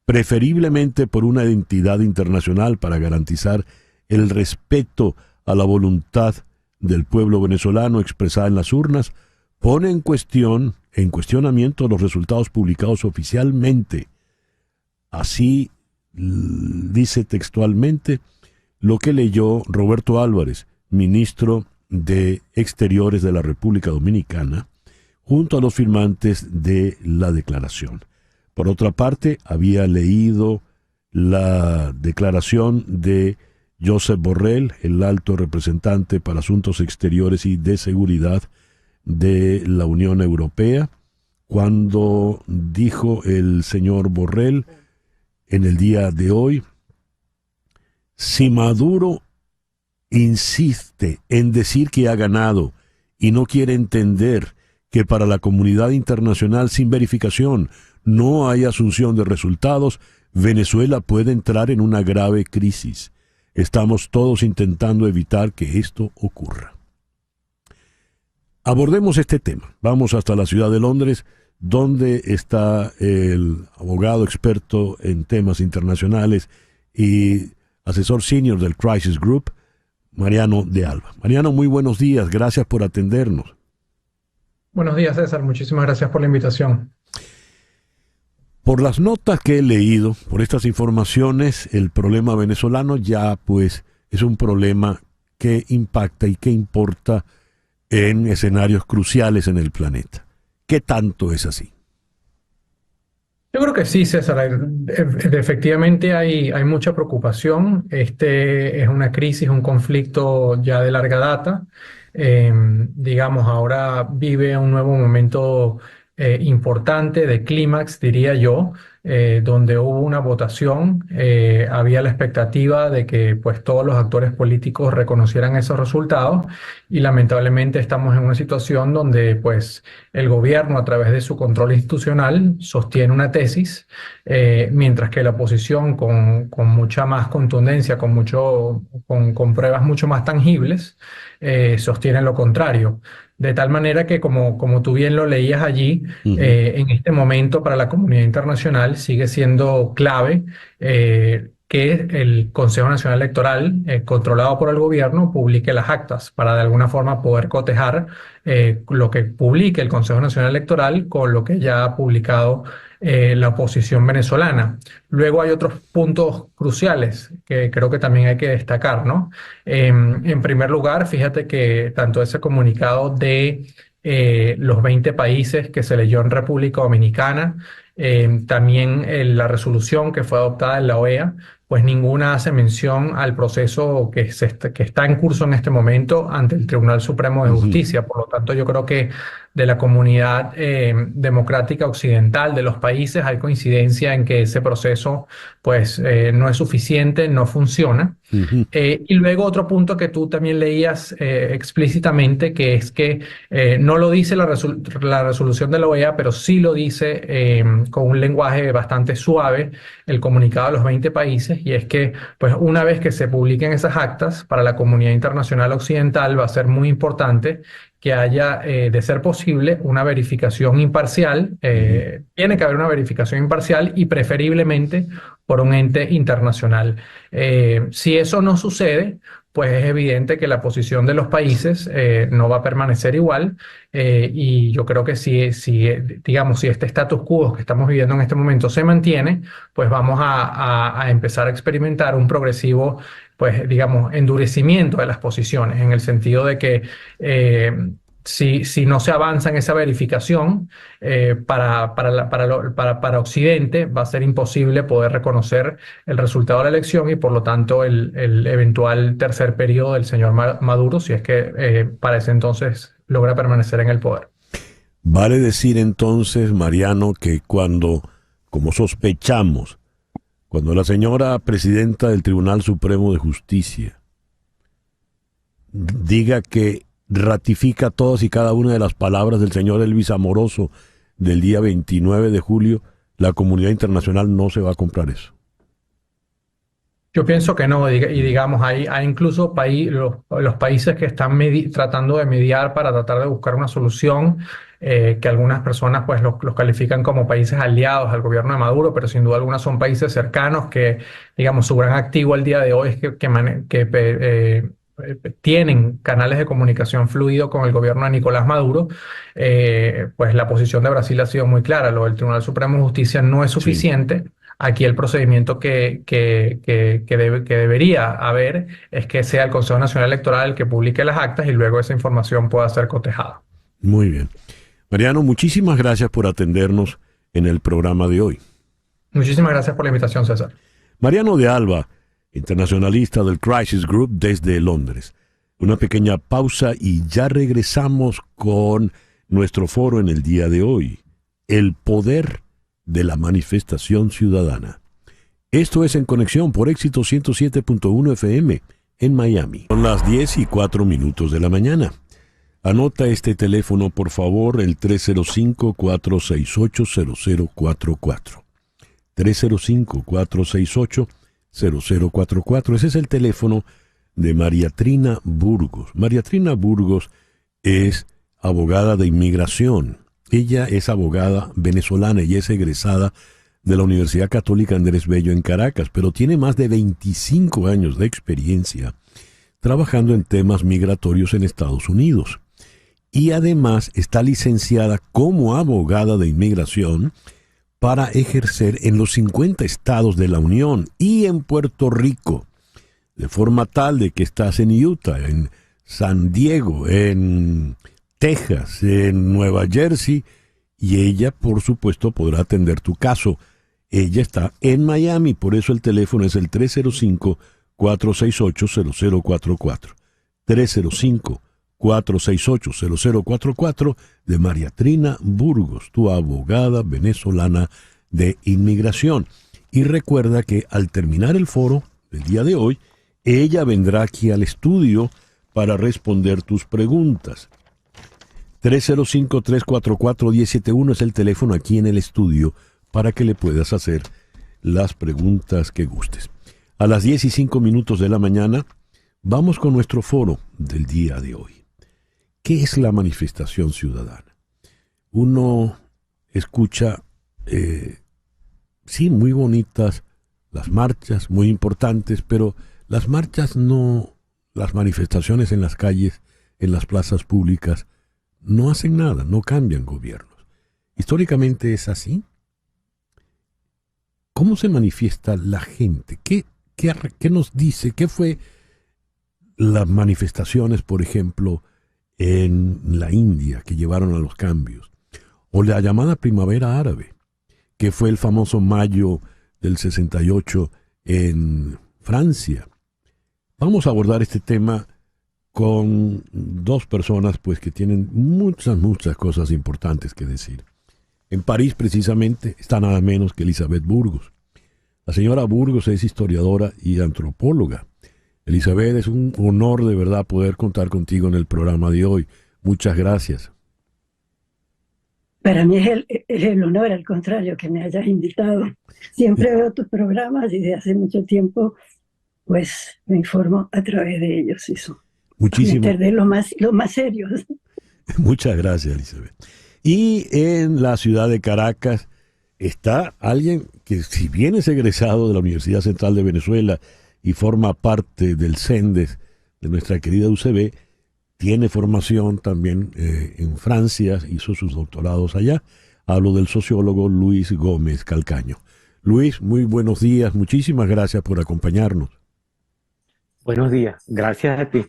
preferiblemente por una entidad internacional para garantizar el respeto a la voluntad del pueblo venezolano expresada en las urnas, pone en cuestionamiento los resultados publicados oficialmente. Así dice textualmente lo que leyó Roberto Álvarez, ministro de Exteriores de la República Dominicana, junto a los firmantes de la declaración. Por otra parte, había leído la declaración de Josep Borrell, el alto representante para Asuntos Exteriores y de Seguridad de la Unión Europea, cuando dijo el señor Borrell en el día de hoy: si Maduro insiste en decir que ha ganado y no quiere entender que para la comunidad internacional sin verificación no hay asunción de resultados, Venezuela puede entrar en una grave crisis. Estamos todos intentando evitar que esto ocurra. Abordemos este tema. Vamos hasta la ciudad de Londres, donde está el abogado experto en temas internacionales y asesor senior del Crisis Group, Mariano de Alba. Mariano, muy buenos días. Gracias por atendernos. Buenos días, César. Muchísimas gracias por la invitación. Por las notas que he leído, por estas informaciones, el problema venezolano ya pues es un problema que impacta y que importa en escenarios cruciales en el planeta. ¿Qué tanto es así? Yo creo que sí, César. Efectivamente hay mucha preocupación. Este es una crisis, un conflicto ya de larga data. Digamos, ahora vive un nuevo momento importante de clímax, diría yo, donde hubo una votación. Había la expectativa de que pues, todos los actores políticos reconocieran esos resultados y lamentablemente estamos en una situación donde pues, el gobierno, a través de su control institucional, sostiene una tesis, mientras que la oposición, con mucha más contundencia, con pruebas mucho más tangibles, sostiene lo contrario. De tal manera que, como tú bien lo leías allí, en este momento para la comunidad internacional sigue siendo clave que el Consejo Nacional Electoral, controlado por el gobierno, publique las actas para de alguna forma poder cotejar lo que publique el Consejo Nacional Electoral con lo que ya ha publicado la oposición venezolana. Luego hay otros puntos cruciales que creo que también hay que destacar, ¿no? En primer lugar, fíjate que tanto ese comunicado de los 20 países que se leyó en República Dominicana, también la resolución que fue adoptada en la OEA, pues ninguna hace mención al proceso que está en curso en este momento ante el Tribunal Supremo de Justicia. Por lo tanto, yo creo que de la comunidad democrática occidental de los países hay coincidencia en que ese proceso pues no es suficiente, no funciona. Y luego otro punto que tú también leías explícitamente, que es que no lo dice la resolución de la OEA, pero sí lo dice con un lenguaje bastante suave el comunicado de los 20 países, y es que pues una vez que se publiquen esas actas, para la comunidad internacional occidental va a ser muy importante que haya, de ser posible, una verificación imparcial. Tiene que haber una verificación imparcial y preferiblemente por un ente internacional. Si eso no sucede, pues es evidente que la posición de los países no va a permanecer igual, y yo creo que digamos, si este status quo que estamos viviendo en este momento se mantiene, pues vamos a empezar a experimentar un progresivo, pues digamos, endurecimiento de las posiciones, en el sentido de que si no se avanza en esa verificación, para Occidente va a ser imposible poder reconocer el resultado de la elección y por lo tanto el eventual tercer periodo del señor Maduro, si es que para ese entonces logra permanecer en el poder. Vale decir entonces, Mariano, que como sospechamos, cuando la señora presidenta del Tribunal Supremo de Justicia diga que ratifica todas y cada una de las palabras del señor Elvis Amoroso del día 29 de julio, la comunidad internacional no se va a comprar eso. Yo pienso que no, y digamos, hay incluso los países que están tratando de mediar para tratar de buscar una solución, que algunas personas pues los califican como países aliados al gobierno de Maduro, pero sin duda alguna son países cercanos que, digamos, su gran activo al día de hoy es que tienen canales de comunicación fluido con el gobierno de Nicolás Maduro. Pues la posición de Brasil ha sido muy clara. Lo del Tribunal Supremo de Justicia no es suficiente. Aquí el procedimiento que debería haber es que sea el Consejo Nacional Electoral el que publique las actas y luego esa información pueda ser cotejada. Muy bien. Mariano, muchísimas gracias por atendernos en el programa de hoy. Muchísimas gracias por la invitación, César. Mariano de Alba, internacionalista del Crisis Group desde Londres. Una pequeña pausa y ya regresamos con nuestro foro en el día de hoy. El poder de la manifestación ciudadana. Esto es En Conexión por Éxito 107.1 FM en Miami. Son las 10:04 de la mañana. Anota este teléfono, por favor, el 305-468-0044. 305-468-0044. Ese es el teléfono de María Trina Burgos. María Trina Burgos es abogada de inmigración. Ella es abogada venezolana y es egresada de la Universidad Católica Andrés Bello en Caracas, pero tiene más de 25 años de experiencia trabajando en temas migratorios en Estados Unidos. Y además está licenciada como abogada de inmigración para ejercer en los 50 estados de la Unión y en Puerto Rico, de forma tal de que estás en Utah, en San Diego, en Texas, en Nueva Jersey, y ella, por supuesto, podrá atender tu caso. Ella está en Miami, por eso el teléfono es el 305-468-0044. 305-468-0044 de María Trina Burgos, tu abogada venezolana de inmigración. Y recuerda que al terminar el foro del día de hoy, ella vendrá aquí al estudio para responder tus preguntas. 305-344-1071 es el teléfono aquí en el estudio para que le puedas hacer las preguntas que gustes. A las 10:05 de la mañana, vamos con nuestro foro del día de hoy. ¿Qué es la manifestación ciudadana? Uno escucha, sí, muy bonitas las marchas, muy importantes, pero las marchas no, las manifestaciones en las calles, en las plazas públicas, no hacen nada, no cambian gobiernos. Históricamente es así. ¿Cómo se manifiesta la gente? ¿Qué nos dice? ¿Qué fue las manifestaciones, por ejemplo, en la India que llevaron a los cambios? O la llamada primavera árabe, que fue el famoso mayo del 68 en Francia. Vamos a abordar este tema con dos personas pues que tienen muchas cosas importantes que decir. En París, precisamente, está nada menos que Elizabeth Burgos. La señora Burgos es historiadora y antropóloga. Elizabeth, es un honor de verdad poder contar contigo en el programa de hoy. Muchas gracias. Para mí es el honor, al contrario, que me hayas invitado. Siempre veo tus programas y desde hace mucho tiempo pues me informo a través de ellos. Eso. Muchísimo. De lo más serios. Muchas gracias, Elizabeth. Y en la ciudad de Caracas está alguien que, si bien es egresado de la Universidad Central de Venezuela y forma parte del CENDES de nuestra querida UCB, tiene formación también en Francia, hizo sus doctorados allá. Hablo del sociólogo Luis Gómez Calcaño. Luis, muy buenos días, muchísimas gracias por acompañarnos. Buenos días, gracias a ti.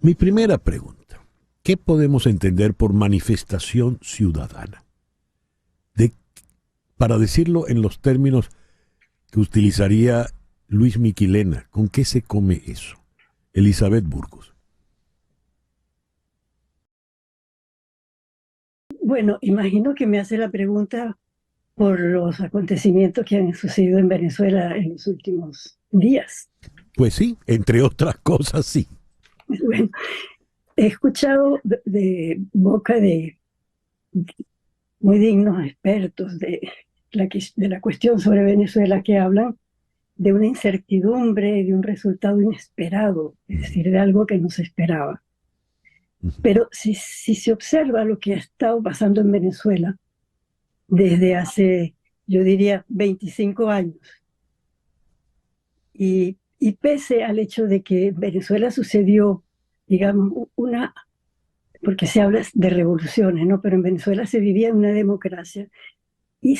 Mi primera pregunta, ¿qué podemos entender por manifestación ciudadana? Para decirlo en los términos que utilizaría Luis Miquilena, ¿con qué se come eso? Elizabeth Burgos. Bueno, imagino que me hace la pregunta por los acontecimientos que han sucedido en Venezuela en los últimos días. Pues sí, entre otras cosas sí. Bueno, he escuchado de boca de muy dignos expertos de la cuestión sobre Venezuela que hablan de una incertidumbre, de un resultado inesperado, es decir, de algo que no se esperaba. Pero si se observa lo que ha estado pasando en Venezuela desde hace, yo diría, 25 años, y pese al hecho de que en Venezuela sucedió, digamos, porque se habla de revoluciones, ¿no? Pero en Venezuela se vivía una democracia y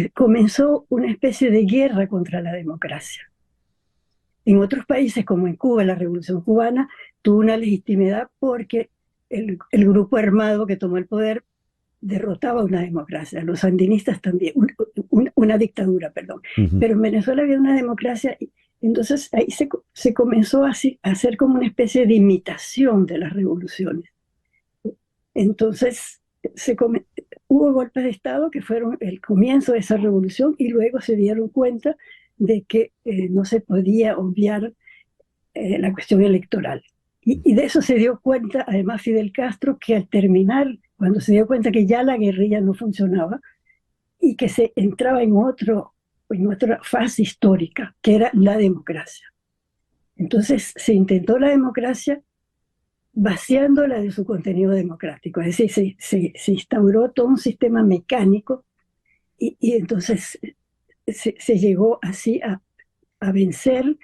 comenzó una especie de guerra contra la democracia. En otros países, como en Cuba, la Revolución Cubana tuvo una legitimidad porque el grupo armado que tomó el poder derrotaba una democracia, los sandinistas también, una dictadura, perdón. Pero en Venezuela había una democracia, y entonces ahí se comenzó a hacer como una especie de imitación de las revoluciones. Entonces hubo golpes de Estado que fueron el comienzo de esa revolución, y luego se dieron cuenta de que no se podía obviar la cuestión electoral. Y de eso se dio cuenta además Fidel Castro, que al terminar, cuando se dio cuenta que ya la guerrilla no funcionaba y que se entraba en otra fase histórica, que era la democracia. Entonces se intentó la democracia vaciándola de su contenido democrático, es decir, se instauró todo un sistema mecánico, y entonces se llegó así a vencer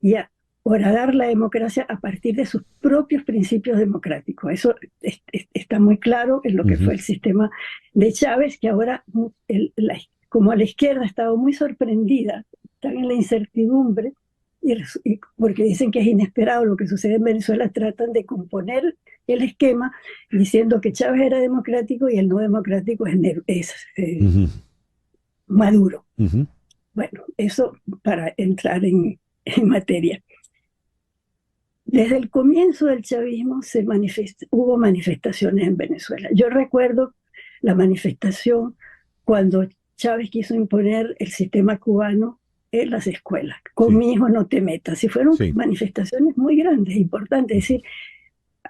y a horadar la democracia a partir de sus propios principios democráticos. Eso está muy claro en lo que fue el sistema de Chávez, que ahora, como la izquierda ha estado muy sorprendida, están en la incertidumbre, y porque dicen que es inesperado lo que sucede en Venezuela, tratan de componer el esquema diciendo que Chávez era democrático y el no democrático es Maduro. Bueno, eso para entrar en materia. Desde el comienzo del chavismo hubo manifestaciones en Venezuela. Yo recuerdo la manifestación cuando Chávez quiso imponer el sistema cubano en las escuelas. Con mi hijo no te metas. Y fueron manifestaciones muy grandes, importantes. Es decir,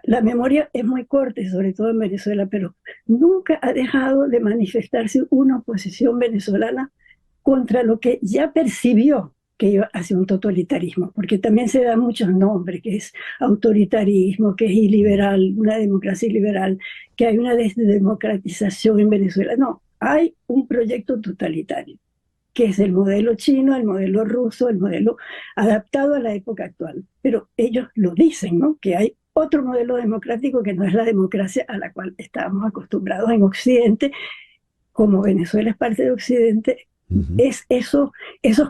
la memoria es muy corta, sobre todo en Venezuela, pero nunca ha dejado de manifestarse una oposición venezolana contra lo que ya percibió que iba hacia un totalitarismo, porque también se dan muchos nombres, que es autoritarismo, que es iliberal, una democracia iliberal, que hay una desdemocratización en Venezuela. No, hay un proyecto totalitario, que es el modelo chino, el modelo ruso, el modelo adaptado a la época actual. Pero ellos lo dicen, ¿no? Que hay otro modelo democrático que no es la democracia a la cual estábamos acostumbrados en Occidente. Como Venezuela es parte de Occidente, esos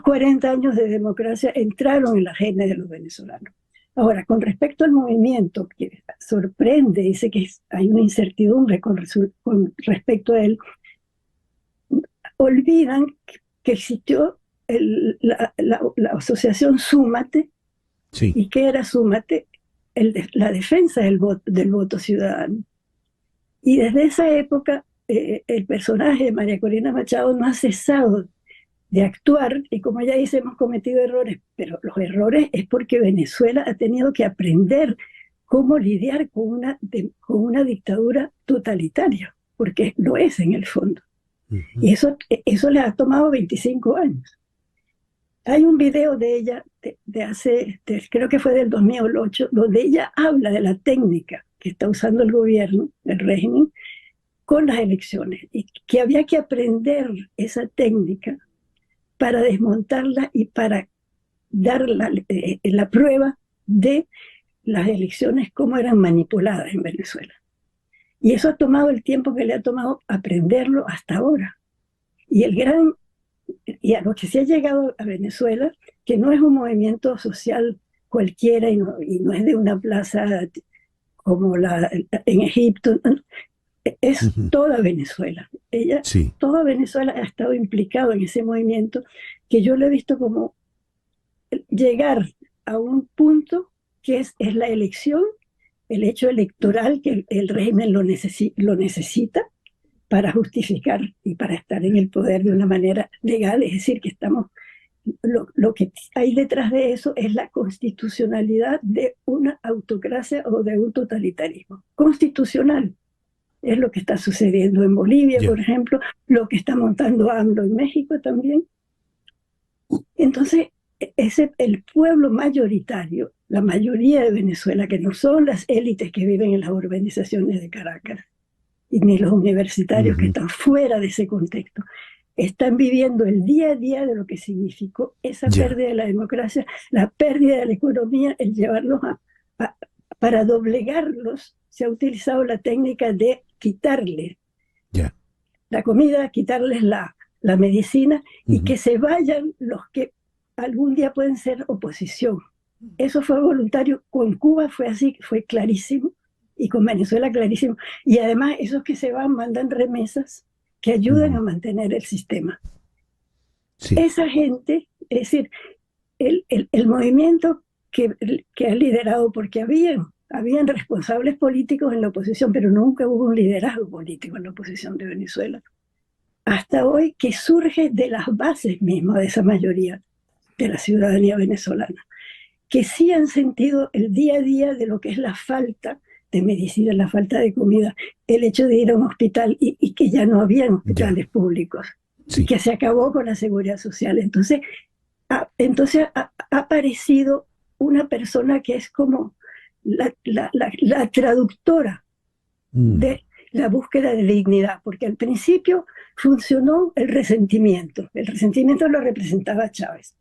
40 años de democracia entraron en la genes de los venezolanos. Ahora, con respecto al movimiento, que sorprende, dice que hay una incertidumbre con respecto a él, olvidan que existió la asociación Súmate. ¿Y qué era Súmate? La defensa del voto ciudadano. Y desde esa época, el personaje de María Corina Machado no ha cesado de actuar, y como ya dice, hemos cometido errores, pero los errores es porque Venezuela ha tenido que aprender cómo lidiar con una dictadura totalitaria, porque lo es en el fondo. Y eso le ha tomado 25 años. Hay un video de ella creo que fue del 2008, donde ella habla de la técnica que está usando el gobierno, el régimen, con las elecciones, y que había que aprender esa técnica para desmontarla y para dar la prueba de las elecciones, cómo eran manipuladas en Venezuela. Y eso ha tomado el tiempo que le ha tomado aprenderlo hasta ahora. Y a lo que se ha llegado a Venezuela, que no es un movimiento social cualquiera y no es de una plaza como en Egipto, es toda Venezuela. Toda Venezuela ha estado implicado en ese movimiento, que yo lo he visto como llegar a un punto que es la elección, el hecho electoral, que el régimen lo necesita para justificar y para estar en el poder de una manera legal. Es decir, que lo que hay detrás de eso es la constitucionalidad de una autocracia o de un totalitarismo constitucional. Es lo que está sucediendo en Bolivia, por ejemplo, lo que está montando AMLO en México también. Entonces, el pueblo mayoritario, la mayoría de Venezuela, que no son las élites que viven en las urbanizaciones de Caracas, y ni los universitarios que están fuera de ese contexto, están viviendo el día a día de lo que significó esa pérdida de la democracia, la pérdida de la economía, el llevarlos para doblegarlos. Se ha utilizado la técnica de quitarles la comida, quitarles la medicina, y Ujú. que se vayan los que algún día pueden ser oposición. Eso fue voluntario. Con Cuba fue así, fue clarísimo, y con Venezuela clarísimo. Y además esos que se van mandan remesas que ayudan a mantener el sistema. Sí. Esa gente, es decir, el movimiento que ha liderado, porque habían responsables políticos en la oposición, pero nunca hubo un liderazgo político en la oposición de Venezuela. Hasta hoy, que surge de las bases mismas de esa mayoría de la ciudadanía venezolana, que sí han sentido el día a día de lo que es la falta de medicina, la falta de comida, el hecho de ir a un hospital y que ya no habían hospitales públicos, Sí. que se acabó con la seguridad social. Entonces ha aparecido una persona que es como la traductora de la búsqueda de dignidad, porque al principio funcionó el resentimiento lo representaba Chávez.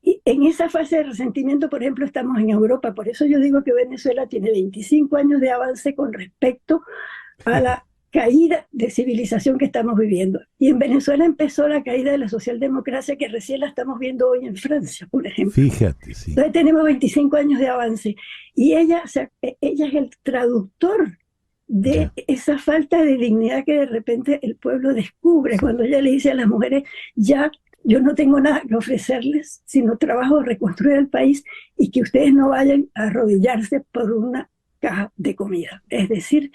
Y en esa fase de resentimiento, por ejemplo, estamos en Europa. Por eso yo digo que Venezuela tiene 25 años de avance con respecto a la caída de civilización que estamos viviendo. Y en Venezuela empezó la caída de la socialdemocracia, que recién la estamos viendo hoy en Francia, por ejemplo. Fíjate, sí. Entonces tenemos 25 años de avance. Y ella es el traductor de esa falta de dignidad que de repente el pueblo descubre cuando ella le dice a las mujeres: ya yo no tengo nada que ofrecerles, sino trabajo de reconstruir el país, y que ustedes no vayan a arrodillarse por una caja de comida. Es decir,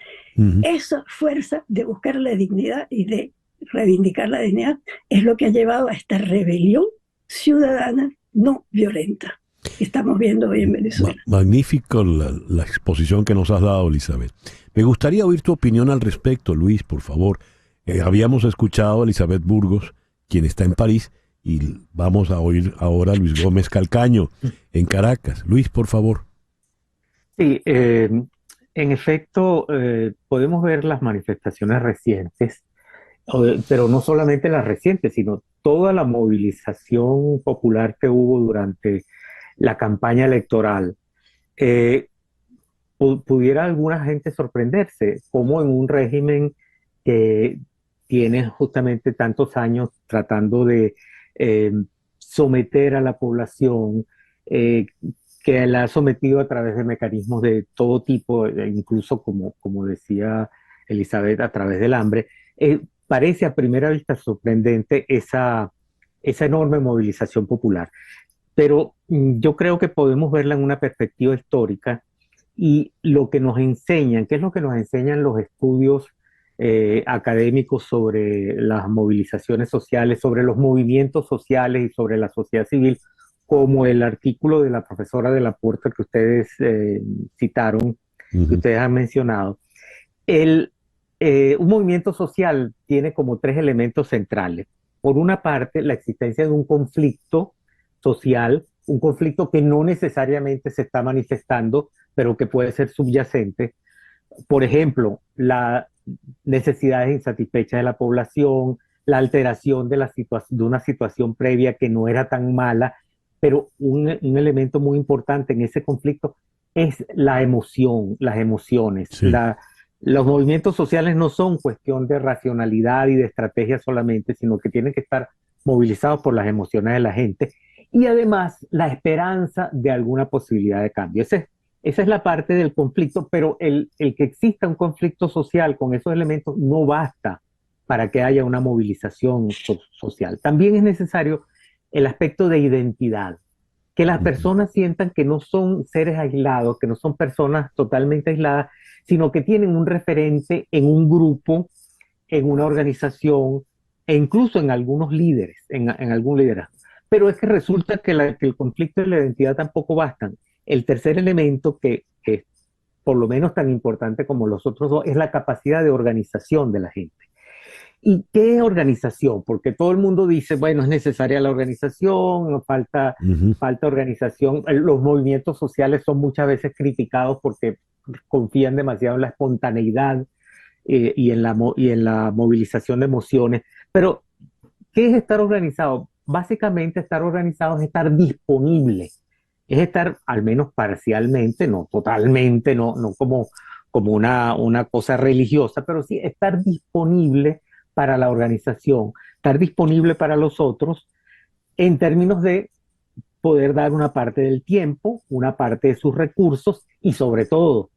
esa fuerza de buscar la dignidad y de reivindicar la dignidad es lo que ha llevado a esta rebelión ciudadana no violenta que estamos viendo hoy en Venezuela. Magnífico la exposición que nos has dado, Elizabeth. Me gustaría oír tu opinión al respecto, Luis, por favor. Habíamos escuchado a Elizabeth Burgos, quien está en París, y vamos a oír ahora a Luis Gómez Calcaño, en Caracas. Luis, por favor. Sí, en efecto, podemos ver las manifestaciones recientes, pero no solamente las recientes, sino toda la movilización popular que hubo durante la campaña electoral. Pudiera alguna gente sorprenderse, como en un régimen que tiene justamente tantos años tratando de someter a la población, que la ha sometido a través de mecanismos de todo tipo, incluso como decía Elizabeth, a través del hambre. Parece a primera vista sorprendente esa enorme movilización popular. Pero yo creo que podemos verla en una perspectiva histórica, y lo que nos enseñan, ¿qué es lo que nos enseñan los estudios académicos sobre las movilizaciones sociales, sobre los movimientos sociales y sobre la sociedad civil, como el artículo de la profesora de la Puerta que ustedes citaron, que ustedes han mencionado? Un movimiento social tiene como tres elementos centrales. Por una parte, la existencia de un conflicto social, un conflicto que no necesariamente se está manifestando, pero que puede ser subyacente. Por ejemplo, las necesidades insatisfechas de la población, la alteración de una situación previa que no era tan mala, pero un elemento muy importante en ese conflicto es la emoción, las emociones. Sí. Los movimientos sociales no son cuestión de racionalidad y de estrategia solamente, sino que tienen que estar movilizados por las emociones de la gente, y además la esperanza de alguna posibilidad de cambio. Esa es la parte del conflicto, pero el que exista un conflicto social con esos elementos no basta para que haya una movilización social. También es necesario el aspecto de identidad, que las personas sientan que no son seres aislados, que no son personas totalmente aisladas, sino que tienen un referente en un grupo, en una organización, e incluso en algunos líderes, en algún liderazgo. Pero es que resulta que el conflicto y la identidad tampoco bastan. El tercer elemento, que es por lo menos tan importante como los otros dos, es la capacidad de organización de la gente. ¿Y qué organización? Porque todo el mundo dice, bueno, es necesaria la organización, falta organización. Los movimientos sociales son muchas veces criticados porque confían demasiado en la espontaneidad y en la movilización de emociones. Pero, ¿qué es estar organizado? Básicamente, estar organizado es estar disponible, es estar al menos parcialmente, no totalmente, no como una cosa religiosa, pero sí estar disponible para la organización, estar disponible para los otros en términos de poder dar una parte del tiempo, una parte de sus recursos y sobre todo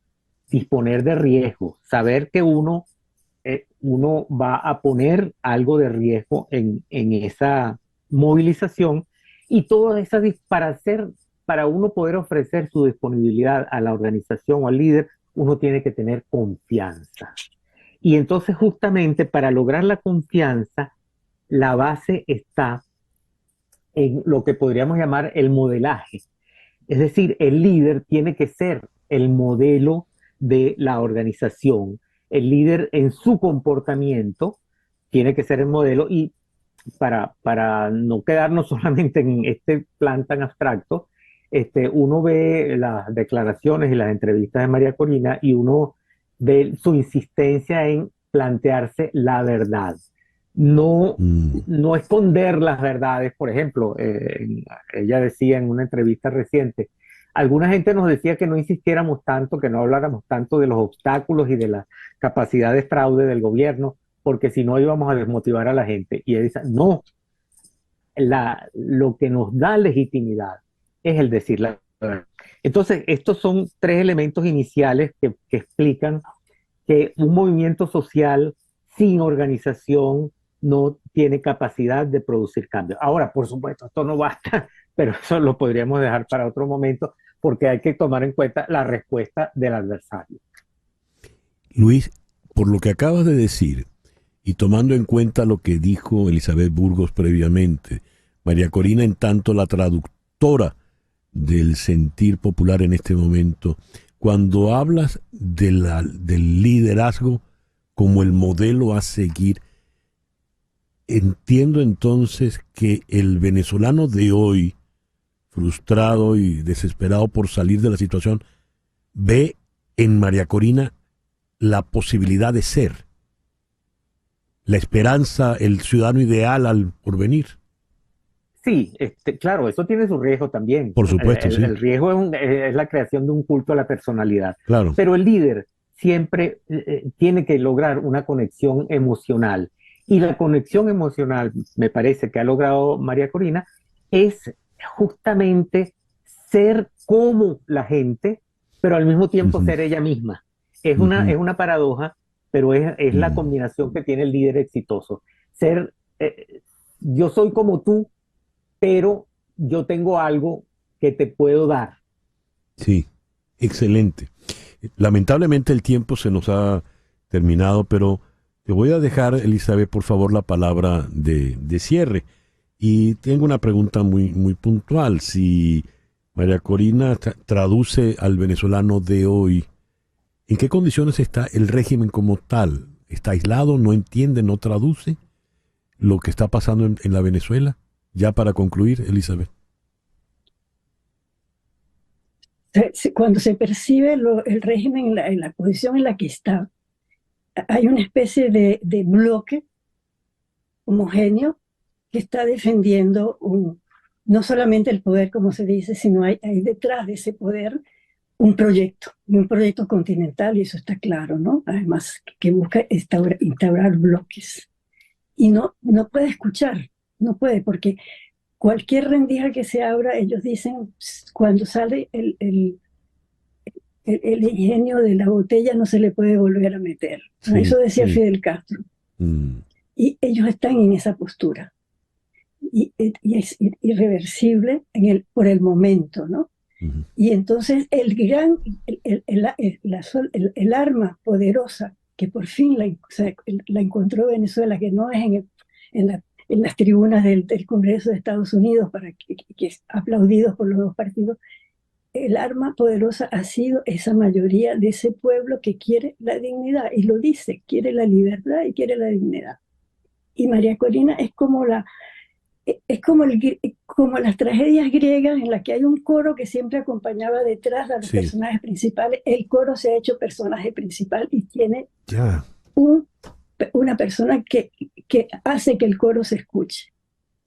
disponer de riesgo, saber que uno va a poner algo de riesgo en esa movilización y todo eso para uno poder ofrecer su disponibilidad a la organización o al líder, uno tiene que tener confianza. Y entonces justamente para lograr la confianza, la base está en lo que podríamos llamar el modelaje. Es decir, el líder tiene que ser el modelo de la organización. El líder en su comportamiento tiene que ser el modelo y para no quedarnos solamente en este plan tan abstracto, uno ve las declaraciones y las entrevistas de María Corina y uno ve su insistencia en plantearse la verdad. No esconder las verdades. Por ejemplo, ella decía en una entrevista reciente, alguna gente nos decía que no insistiéramos tanto, que no habláramos tanto de los obstáculos y de la capacidad de fraude del gobierno, porque si no íbamos a desmotivar a la gente. Y ella dice, no, lo que nos da legitimidad es el decir la verdad. Entonces, estos son tres elementos iniciales que explican que un movimiento social sin organización no tiene capacidad de producir cambios. Ahora, por supuesto, esto no basta, pero eso lo podríamos dejar para otro momento porque hay que tomar en cuenta la respuesta del adversario. Luis, por lo que acabas de decir y tomando en cuenta lo que dijo Elizabeth Burgos previamente, María Corina, en tanto la traductora del sentir popular en este momento, cuando hablas del liderazgo como el modelo a seguir, entiendo entonces que el venezolano de hoy, frustrado y desesperado por salir de la situación, ve en María Corina la posibilidad de ser, la esperanza, el ciudadano ideal al porvenir. Sí, claro, eso tiene su riesgo también. Por supuesto, sí. El riesgo es la creación de un culto a la personalidad. Claro. Pero el líder siempre tiene que lograr una conexión emocional. Y la conexión emocional, me parece que ha logrado María Corina, es justamente ser como la gente, pero al mismo tiempo ser ella misma. Es una paradoja, pero es la combinación que tiene el líder exitoso. Ser, yo soy como tú, pero yo tengo algo que te puedo dar. Sí, excelente. Lamentablemente el tiempo se nos ha terminado, pero te voy a dejar, Elizabeth, por favor, la palabra de cierre. Y tengo una pregunta muy, muy puntual. Si María Corina traduce al venezolano de hoy, ¿en qué condiciones está el régimen como tal? ¿Está aislado? ¿No entiende? ¿No traduce lo que está pasando en la Venezuela? Ya para concluir, Elizabeth. Cuando se percibe el régimen en la posición en la que está, hay una especie de bloque homogéneo que está defendiendo no solamente el poder, como se dice, sino hay detrás de ese poder un proyecto continental, y eso está claro, ¿no? Además, que busca instaurar bloques. Y no puede escuchar, no puede, porque cualquier rendija que se abra, ellos dicen, cuando sale el ingenio de la botella no se le puede volver a meter. Sí, eso decía Fidel Castro. Y ellos están en esa postura. Y es irreversible por el momento, ¿no? Y entonces el arma poderosa que por fin la encontró Venezuela, que no es en las tribunas del Congreso de Estados Unidos, que es aplaudidos por los dos partidos, el arma poderosa ha sido esa mayoría de ese pueblo que quiere la dignidad, y lo dice, quiere la libertad y quiere la dignidad. Y María Corina es como como las tragedias griegas en las que hay un coro que siempre acompañaba detrás de los personajes principales. El coro se ha hecho personaje principal y tiene una persona que hace que el coro se escuche.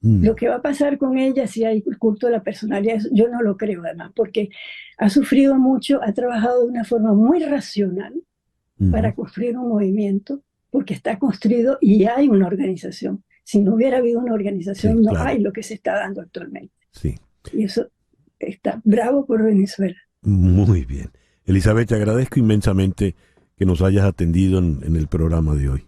Lo que va a pasar con ella si hay culto de la personalidad, yo no lo creo, además, porque ha sufrido mucho, ha trabajado de una forma muy racional para construir un movimiento, porque está construido y hay una organización. Si no hubiera habido una organización, Sí, no claro. hay lo que se está dando actualmente. Sí, Y eso está bravo por Venezuela. muy bien. Elizabeth, te agradezco inmensamente que nos hayas atendido en el programa de hoy.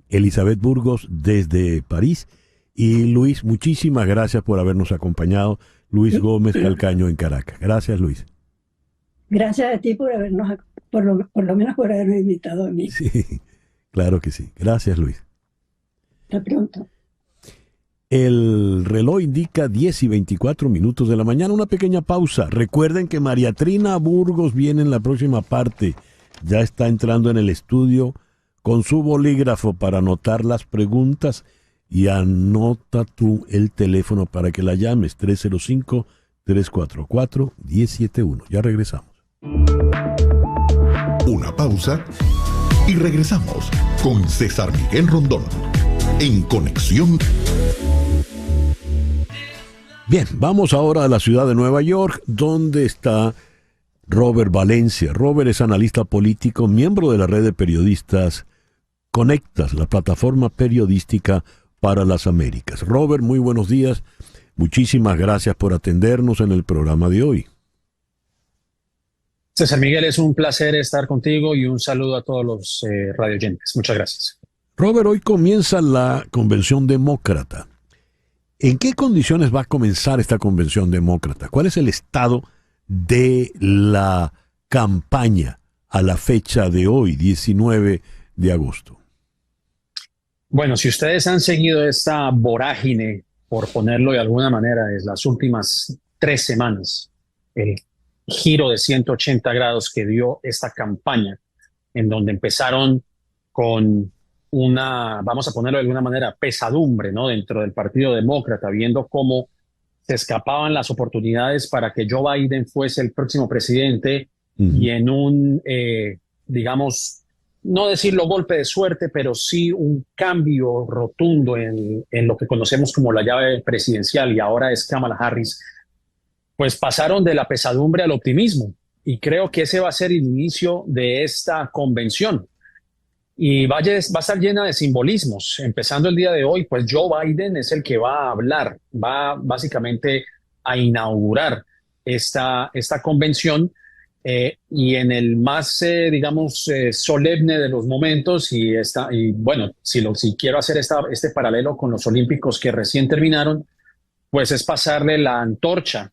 Elizabeth Burgos desde París. Y Luis, muchísimas gracias por habernos acompañado. Luis Gómez Calcaño en Caracas. Gracias, Luis. Gracias a ti por habernos, por lo menos por haberme invitado a mí. Sí, claro que sí. Gracias, Luis. Hasta pronto. El reloj indica 10:24 de la mañana. Una pequeña pausa. Recuerden que María Trina Burgos viene en la próxima parte. Ya está entrando en el estudio con su bolígrafo para anotar las preguntas. Y anota tú el teléfono para que la llames, 305-344-1071. Ya regresamos. Una pausa y regresamos con César Miguel Rondón en Conexión. Bien, vamos ahora a la ciudad de Nueva York, donde está Robert Valencia. Robert es analista político, miembro de la red de periodistas Conectas, la plataforma periodística para las Américas. Robert, muy buenos días. Muchísimas gracias por atendernos en el programa de hoy. César Miguel, es un placer estar contigo y un saludo a todos los radioyentes. Muchas gracias. Robert, hoy comienza la convención demócrata. ¿En qué condiciones va a comenzar esta convención demócrata? ¿Cuál es el estado de la campaña a la fecha de hoy, 19 de agosto? Bueno, si ustedes han seguido esta vorágine, por ponerlo de alguna manera, es las últimas 3 semanas, el giro de 180 grados que dio esta campaña, en donde empezaron con una, vamos a ponerlo de alguna manera, pesadumbre, ¿no?, dentro del Partido Demócrata, viendo cómo se escapaban las oportunidades para que Joe Biden fuese el próximo presidente y en un, digamos, no decirlo golpe de suerte, pero sí un cambio rotundo en lo que conocemos como la llave presidencial, y ahora es Kamala Harris, pues pasaron de la pesadumbre al optimismo. Y creo que ese va a ser el inicio de esta convención. Y va a estar llena de simbolismos. Empezando el día de hoy, pues Joe Biden es el que va a hablar, va básicamente a inaugurar esta convención. Y en el más, digamos, solemne de los momentos, y bueno, si quiero hacer este paralelo con los Olímpicos que recién terminaron, pues es pasarle la antorcha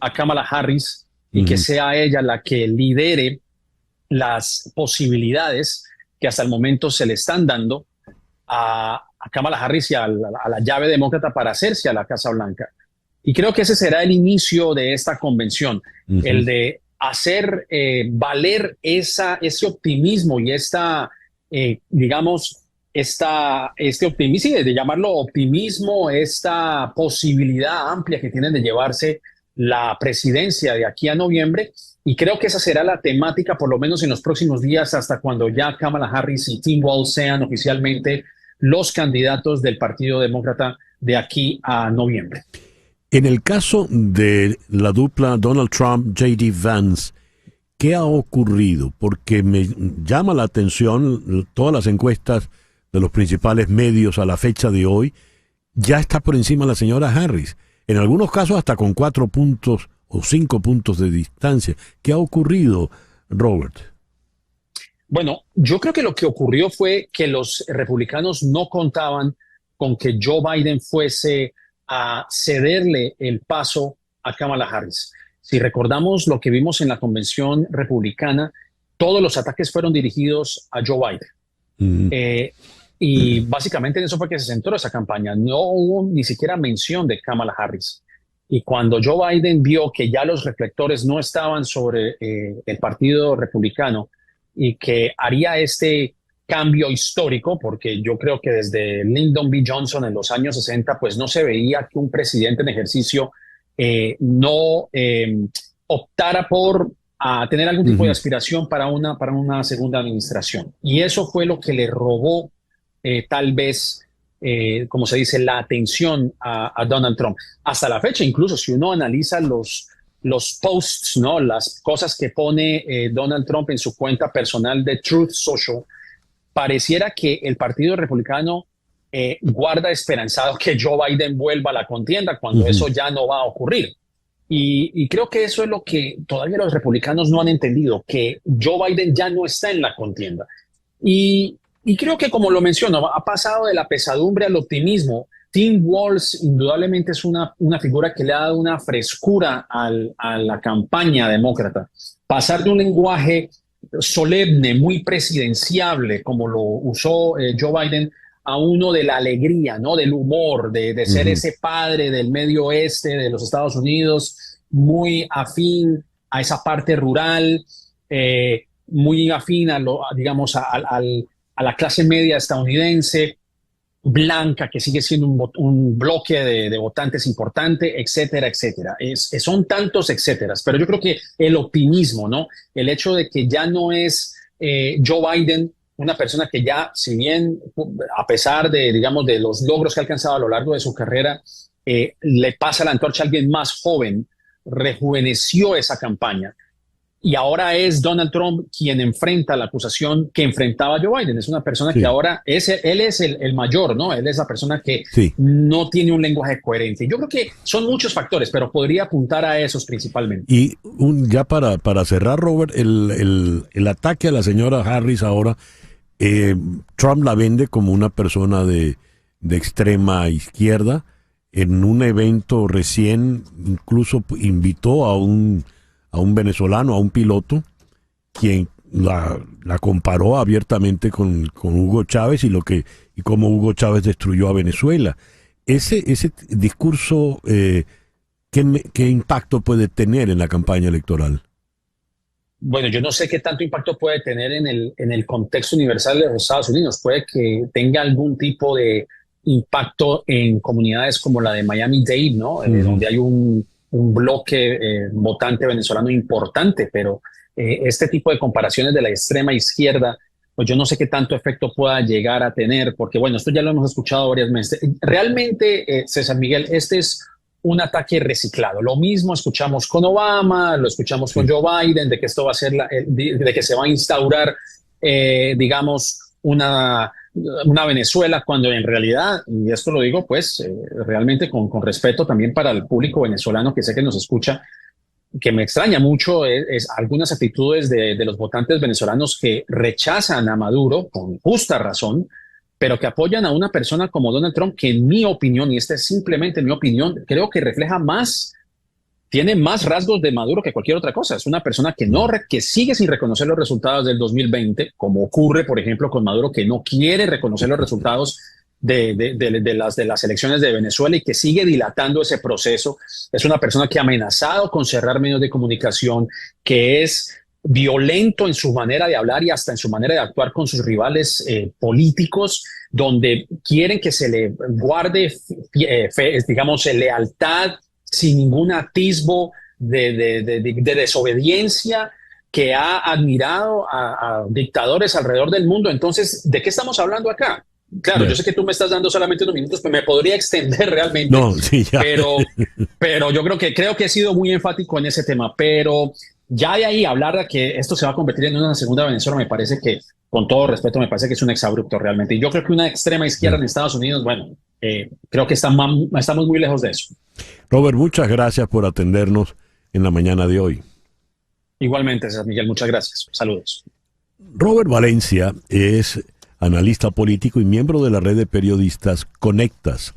a Kamala Harris y que sea ella la que lidere las posibilidades que hasta el momento se le están dando a Kamala Harris y a la llave demócrata para hacerse a la Casa Blanca. Y creo que ese será el inicio de esta convención, el de hacer valer ese optimismo y digamos, este optimismo, de llamarlo optimismo, esta posibilidad amplia que tienen de llevarse la presidencia de aquí a noviembre. Y creo que esa será la temática, por lo menos en los próximos días, hasta cuando ya Kamala Harris y Tim Walz sean oficialmente los candidatos del Partido Demócrata de aquí a noviembre. En el caso de la dupla Donald Trump-J.D. Vance, ¿qué ha ocurrido? Porque me llama la atención todas las encuestas de los principales medios a la fecha de hoy. Ya está por encima la señora Harris. En algunos casos hasta con 4 puntos o 5 puntos de distancia. ¿Qué ha ocurrido, Robert? Bueno, yo creo que lo que ocurrió fue que los republicanos no contaban con que Joe Biden fuese a cederle el paso a Kamala Harris. Si recordamos lo que vimos en la convención republicana, todos los ataques fueron dirigidos a Joe Biden. Y básicamente en eso fue que se centró esa campaña. No hubo ni siquiera mención de Kamala Harris. Y cuando Joe Biden vio que ya los reflectores no estaban sobre el Partido Republicano y que haría este cambio histórico, porque yo creo que desde Lyndon B. Johnson en los años 60, pues no se veía que un presidente en ejercicio no optara por tener algún tipo de aspiración para una segunda administración. Y eso fue lo que le robó tal vez, como se dice, la atención a Donald Trump. Hasta la fecha, incluso si uno analiza los posts, ¿no?, las cosas que pone Donald Trump en su cuenta personal de Truth Social, pareciera que el Partido Republicano guarda esperanzado que Joe Biden vuelva a la contienda cuando eso ya no va a ocurrir. Y creo que eso es lo que todavía los republicanos no han entendido, que Joe Biden ya no está en la contienda. Y creo que, como lo menciono, ha pasado de la pesadumbre al optimismo. Tim Walz indudablemente es una figura que le ha dado una frescura a la campaña demócrata. Pasar de un lenguaje solemne, muy presidenciable, como lo usó Joe Biden, a uno de la alegría, ¿no? Del humor, de ser ese padre del medio oeste de los Estados Unidos, muy afín a esa parte rural, muy afín digamos, a la clase media estadounidense, blanca, que sigue siendo un bloque de votantes importante, etcétera, etcétera. Son tantos etcéteras, pero yo creo que el optimismo, ¿no? El hecho de que ya no es Joe Biden una persona que ya, si bien a pesar de, digamos, de los logros que ha alcanzado a lo largo de su carrera, le pasa la antorcha a alguien más joven, rejuveneció esa campaña. Y ahora es Donald Trump quien enfrenta la acusación que enfrentaba Joe Biden. Es una persona que ahora él es el mayor, ¿no? Él es la persona que no tiene un lenguaje coherente. Yo creo que son muchos factores, pero podría apuntar a esos principalmente. Y ya para cerrar, Robert, el ataque a la señora Harris ahora, Trump la vende como una persona de extrema izquierda. En un evento recién incluso invitó a un venezolano, a un piloto, quien la comparó abiertamente con Hugo Chávez y cómo Hugo Chávez destruyó a Venezuela. Ese discurso, ¿qué impacto puede tener en la campaña electoral? Bueno, yo no sé qué tanto impacto puede tener en el contexto universal de los Estados Unidos. Puede que tenga algún tipo de impacto en comunidades como la de Miami-Dade, ¿no? Donde hay un bloque votante venezolano importante, pero este tipo de comparaciones de la extrema izquierda, pues yo no sé qué tanto efecto pueda llegar a tener, porque bueno, esto ya lo hemos escuchado varias veces. Realmente, César Miguel, este es un ataque reciclado. Lo mismo escuchamos con Obama, lo escuchamos con Joe Biden, de que esto va a ser, de que se va a instaurar, digamos, una Venezuela, cuando en realidad, y esto lo digo pues realmente con respeto también para el público venezolano que sé que nos escucha, que me extraña mucho es algunas actitudes de los votantes venezolanos que rechazan a Maduro con justa razón, pero que apoyan a una persona como Donald Trump, que en mi opinión, y esta es simplemente mi opinión, creo que refleja más, tiene más rasgos de Maduro que cualquier otra cosa. Es una persona que sigue sin reconocer los resultados del 2020, como ocurre, por ejemplo, con Maduro, que no quiere reconocer los resultados de las elecciones de Venezuela y que sigue dilatando ese proceso. Es una persona que ha amenazado con cerrar medios de comunicación, que es violento en su manera de hablar y hasta en su manera de actuar con sus rivales políticos, donde quieren que se le guarde, digamos, lealtad sin ningún atisbo de desobediencia, que ha admirado a dictadores alrededor del mundo. Entonces, ¿de qué estamos hablando acá? Claro, yo sé que tú me estás dando solamente unos minutos, pero me podría extender realmente. No, sí, ya. Pero yo creo que he sido muy enfático en ese tema. Pero ya de ahí hablar de que esto se va a convertir en una segunda Venezuela, me parece que, con todo respeto, me parece que es un exabrupto realmente. Y yo creo que una extrema izquierda en Estados Unidos, bueno, creo que estamos muy lejos de eso. Robert, muchas gracias por atendernos en la mañana de hoy. Igualmente, César Miguel, muchas gracias. Saludos. Robert Valencia es analista político y miembro de la red de periodistas Conectas.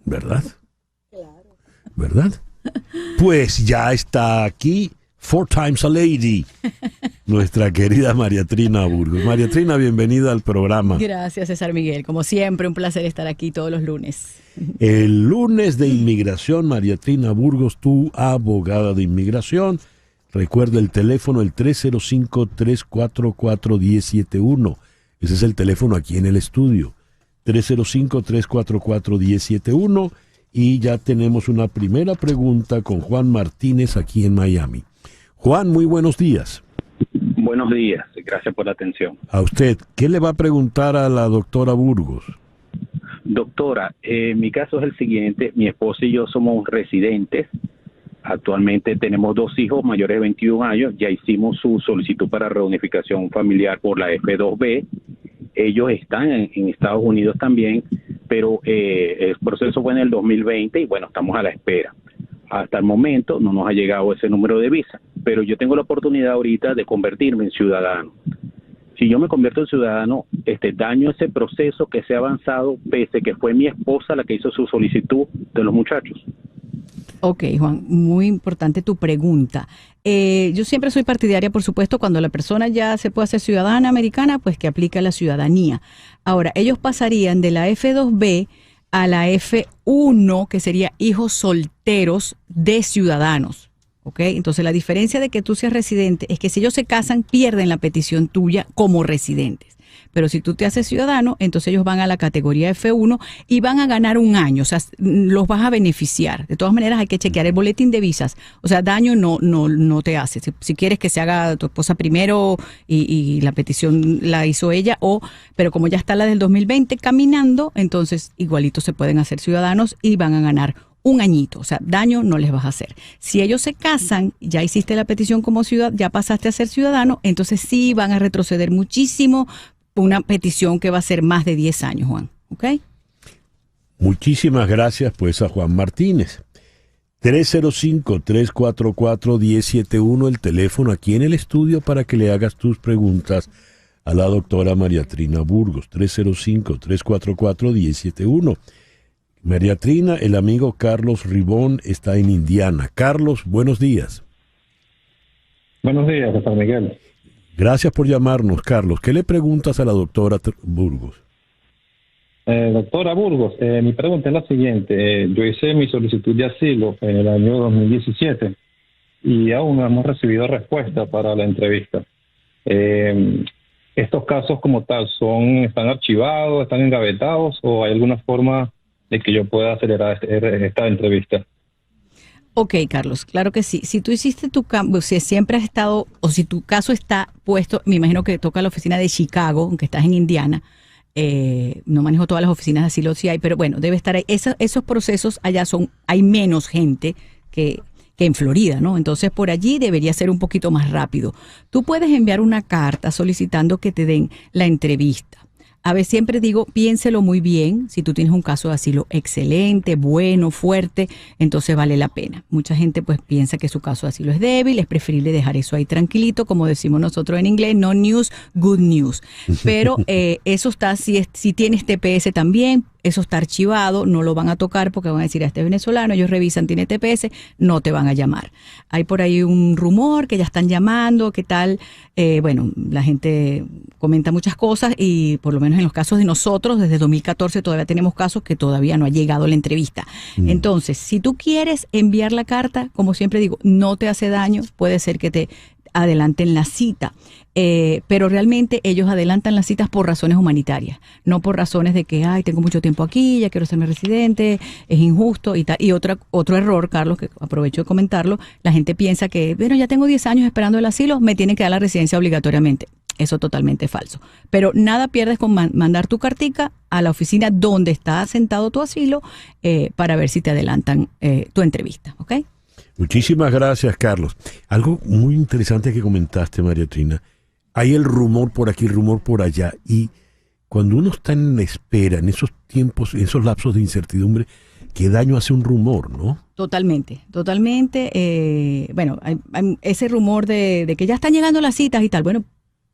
¿Verdad? Claro. ¿Verdad? Pues ya está aquí, 4 times a lady, nuestra querida María Trina Burgos. María Trina, bienvenida al programa. Gracias, César Miguel. Como siempre, un placer estar aquí todos los lunes. El lunes de inmigración, María Trina Burgos, tu abogada de inmigración. Recuerda el teléfono, el 305-344-1071. Ese es el teléfono aquí en el estudio. 305-344-1071. Y ya tenemos una primera pregunta con Juan Martínez aquí en Miami. Juan, muy buenos días. Buenos días, gracias por la atención. A usted, ¿qué le va a preguntar a la doctora Burgos? Doctora, mi caso es el siguiente. Mi esposa y yo somos residentes. Actualmente tenemos 2 hijos mayores de 21 años. Ya hicimos su solicitud para reunificación familiar por la F2B. Ellos están en Estados Unidos también, pero el proceso fue en el 2020 y bueno, estamos a la espera. Hasta el momento no nos ha llegado ese número de visa, pero yo tengo la oportunidad ahorita de convertirme en ciudadano. Si yo me convierto en ciudadano, daño ese proceso que se ha avanzado, pese que fue mi esposa la que hizo su solicitud de los muchachos. Ok, Juan, muy importante tu pregunta. Yo siempre soy partidaria, por supuesto, cuando la persona ya se puede hacer ciudadana americana, pues que aplique la ciudadanía. Ahora, ellos pasarían de la F2B a la F1, que sería hijos solteros de ciudadanos. ¿Ok? Entonces, la diferencia de que tú seas residente es que si ellos se casan, pierden la petición tuya como residentes. Pero si tú te haces ciudadano, entonces ellos van a la categoría F1 y van a ganar un año, o sea, los vas a beneficiar. De todas maneras, hay que chequear el boletín de visas. O sea, daño no te hace. Si quieres que se haga tu esposa primero y la petición la hizo ella, pero como ya está la del 2020 caminando, entonces igualito se pueden hacer ciudadanos y van a ganar un añito, o sea, daño no les vas a hacer. Si ellos se casan, ya hiciste la petición como ciudadano, ya pasaste a ser ciudadano, entonces sí van a retroceder muchísimo. Una petición que va a ser más de 10 años, Juan. ¿Ok? Muchísimas gracias, pues, a Juan Martínez. 305-344-1071, el teléfono aquí en el estudio para que le hagas tus preguntas a la doctora María Trina Burgos. 305-344-1071. María Trina, el amigo Carlos Ribón está en Indiana. Carlos, buenos días. Buenos días, César Miguel. Gracias por llamarnos, Carlos. ¿Qué le preguntas a la doctora Burgos? Doctora Burgos, mi pregunta es la siguiente. Yo hice mi solicitud de asilo en el año 2017 y aún no hemos recibido respuesta para la entrevista. ¿Estos casos como tal están archivados, están engavetados o hay alguna forma de que yo pueda acelerar esta entrevista? Ok, Carlos, claro que sí. Si tú hiciste tu cambio, si siempre has estado, o si tu caso está puesto, me imagino que toca la oficina de Chicago, aunque estás en Indiana. No manejo todas las oficinas de asilo, sí hay, pero bueno, debe estar ahí. Esos procesos allá hay menos gente que en Florida, ¿no? Entonces por allí debería ser un poquito más rápido. Tú puedes enviar una carta solicitando que te den la entrevista. A ver, siempre digo, piénselo muy bien. Si tú tienes un caso de asilo excelente, bueno, fuerte, entonces vale la pena. Mucha gente pues piensa que su caso de asilo es débil, es preferible dejar eso ahí tranquilito, como decimos nosotros en inglés, no news, good news. Pero eso está, si tienes TPS también, eso está archivado, no lo van a tocar porque van a decir, este es venezolano, ellos revisan, tiene TPS, no te van a llamar. Hay por ahí un rumor que ya están llamando, ¿qué tal? Bueno, la gente comenta muchas cosas y por lo menos en los casos de nosotros, desde 2014 todavía tenemos casos que todavía no ha llegado la entrevista. Entonces, si tú quieres enviar la carta, como siempre digo, no te hace daño, puede ser que te adelanten la cita. Pero realmente ellos adelantan las citas por razones humanitarias, no por razones de que, tengo mucho tiempo aquí, ya quiero serme residente, es injusto y tal. Y otro error, Carlos, que aprovecho de comentarlo, la gente piensa que, bueno, ya tengo 10 años esperando el asilo, me tienen que dar la residencia obligatoriamente. Eso totalmente falso. Pero nada pierdes con mandar tu cartica a la oficina donde está sentado tu asilo para ver si te adelantan tu entrevista, ¿ok? Muchísimas gracias, Carlos. Algo muy interesante que comentaste, María Trina. Hay el rumor por aquí, el rumor por allá. Y cuando uno está en espera, en esos tiempos, en esos lapsos de incertidumbre, ¿qué daño hace un rumor, no? Totalmente. Bueno, hay ese rumor de que ya están llegando las citas y tal. Bueno,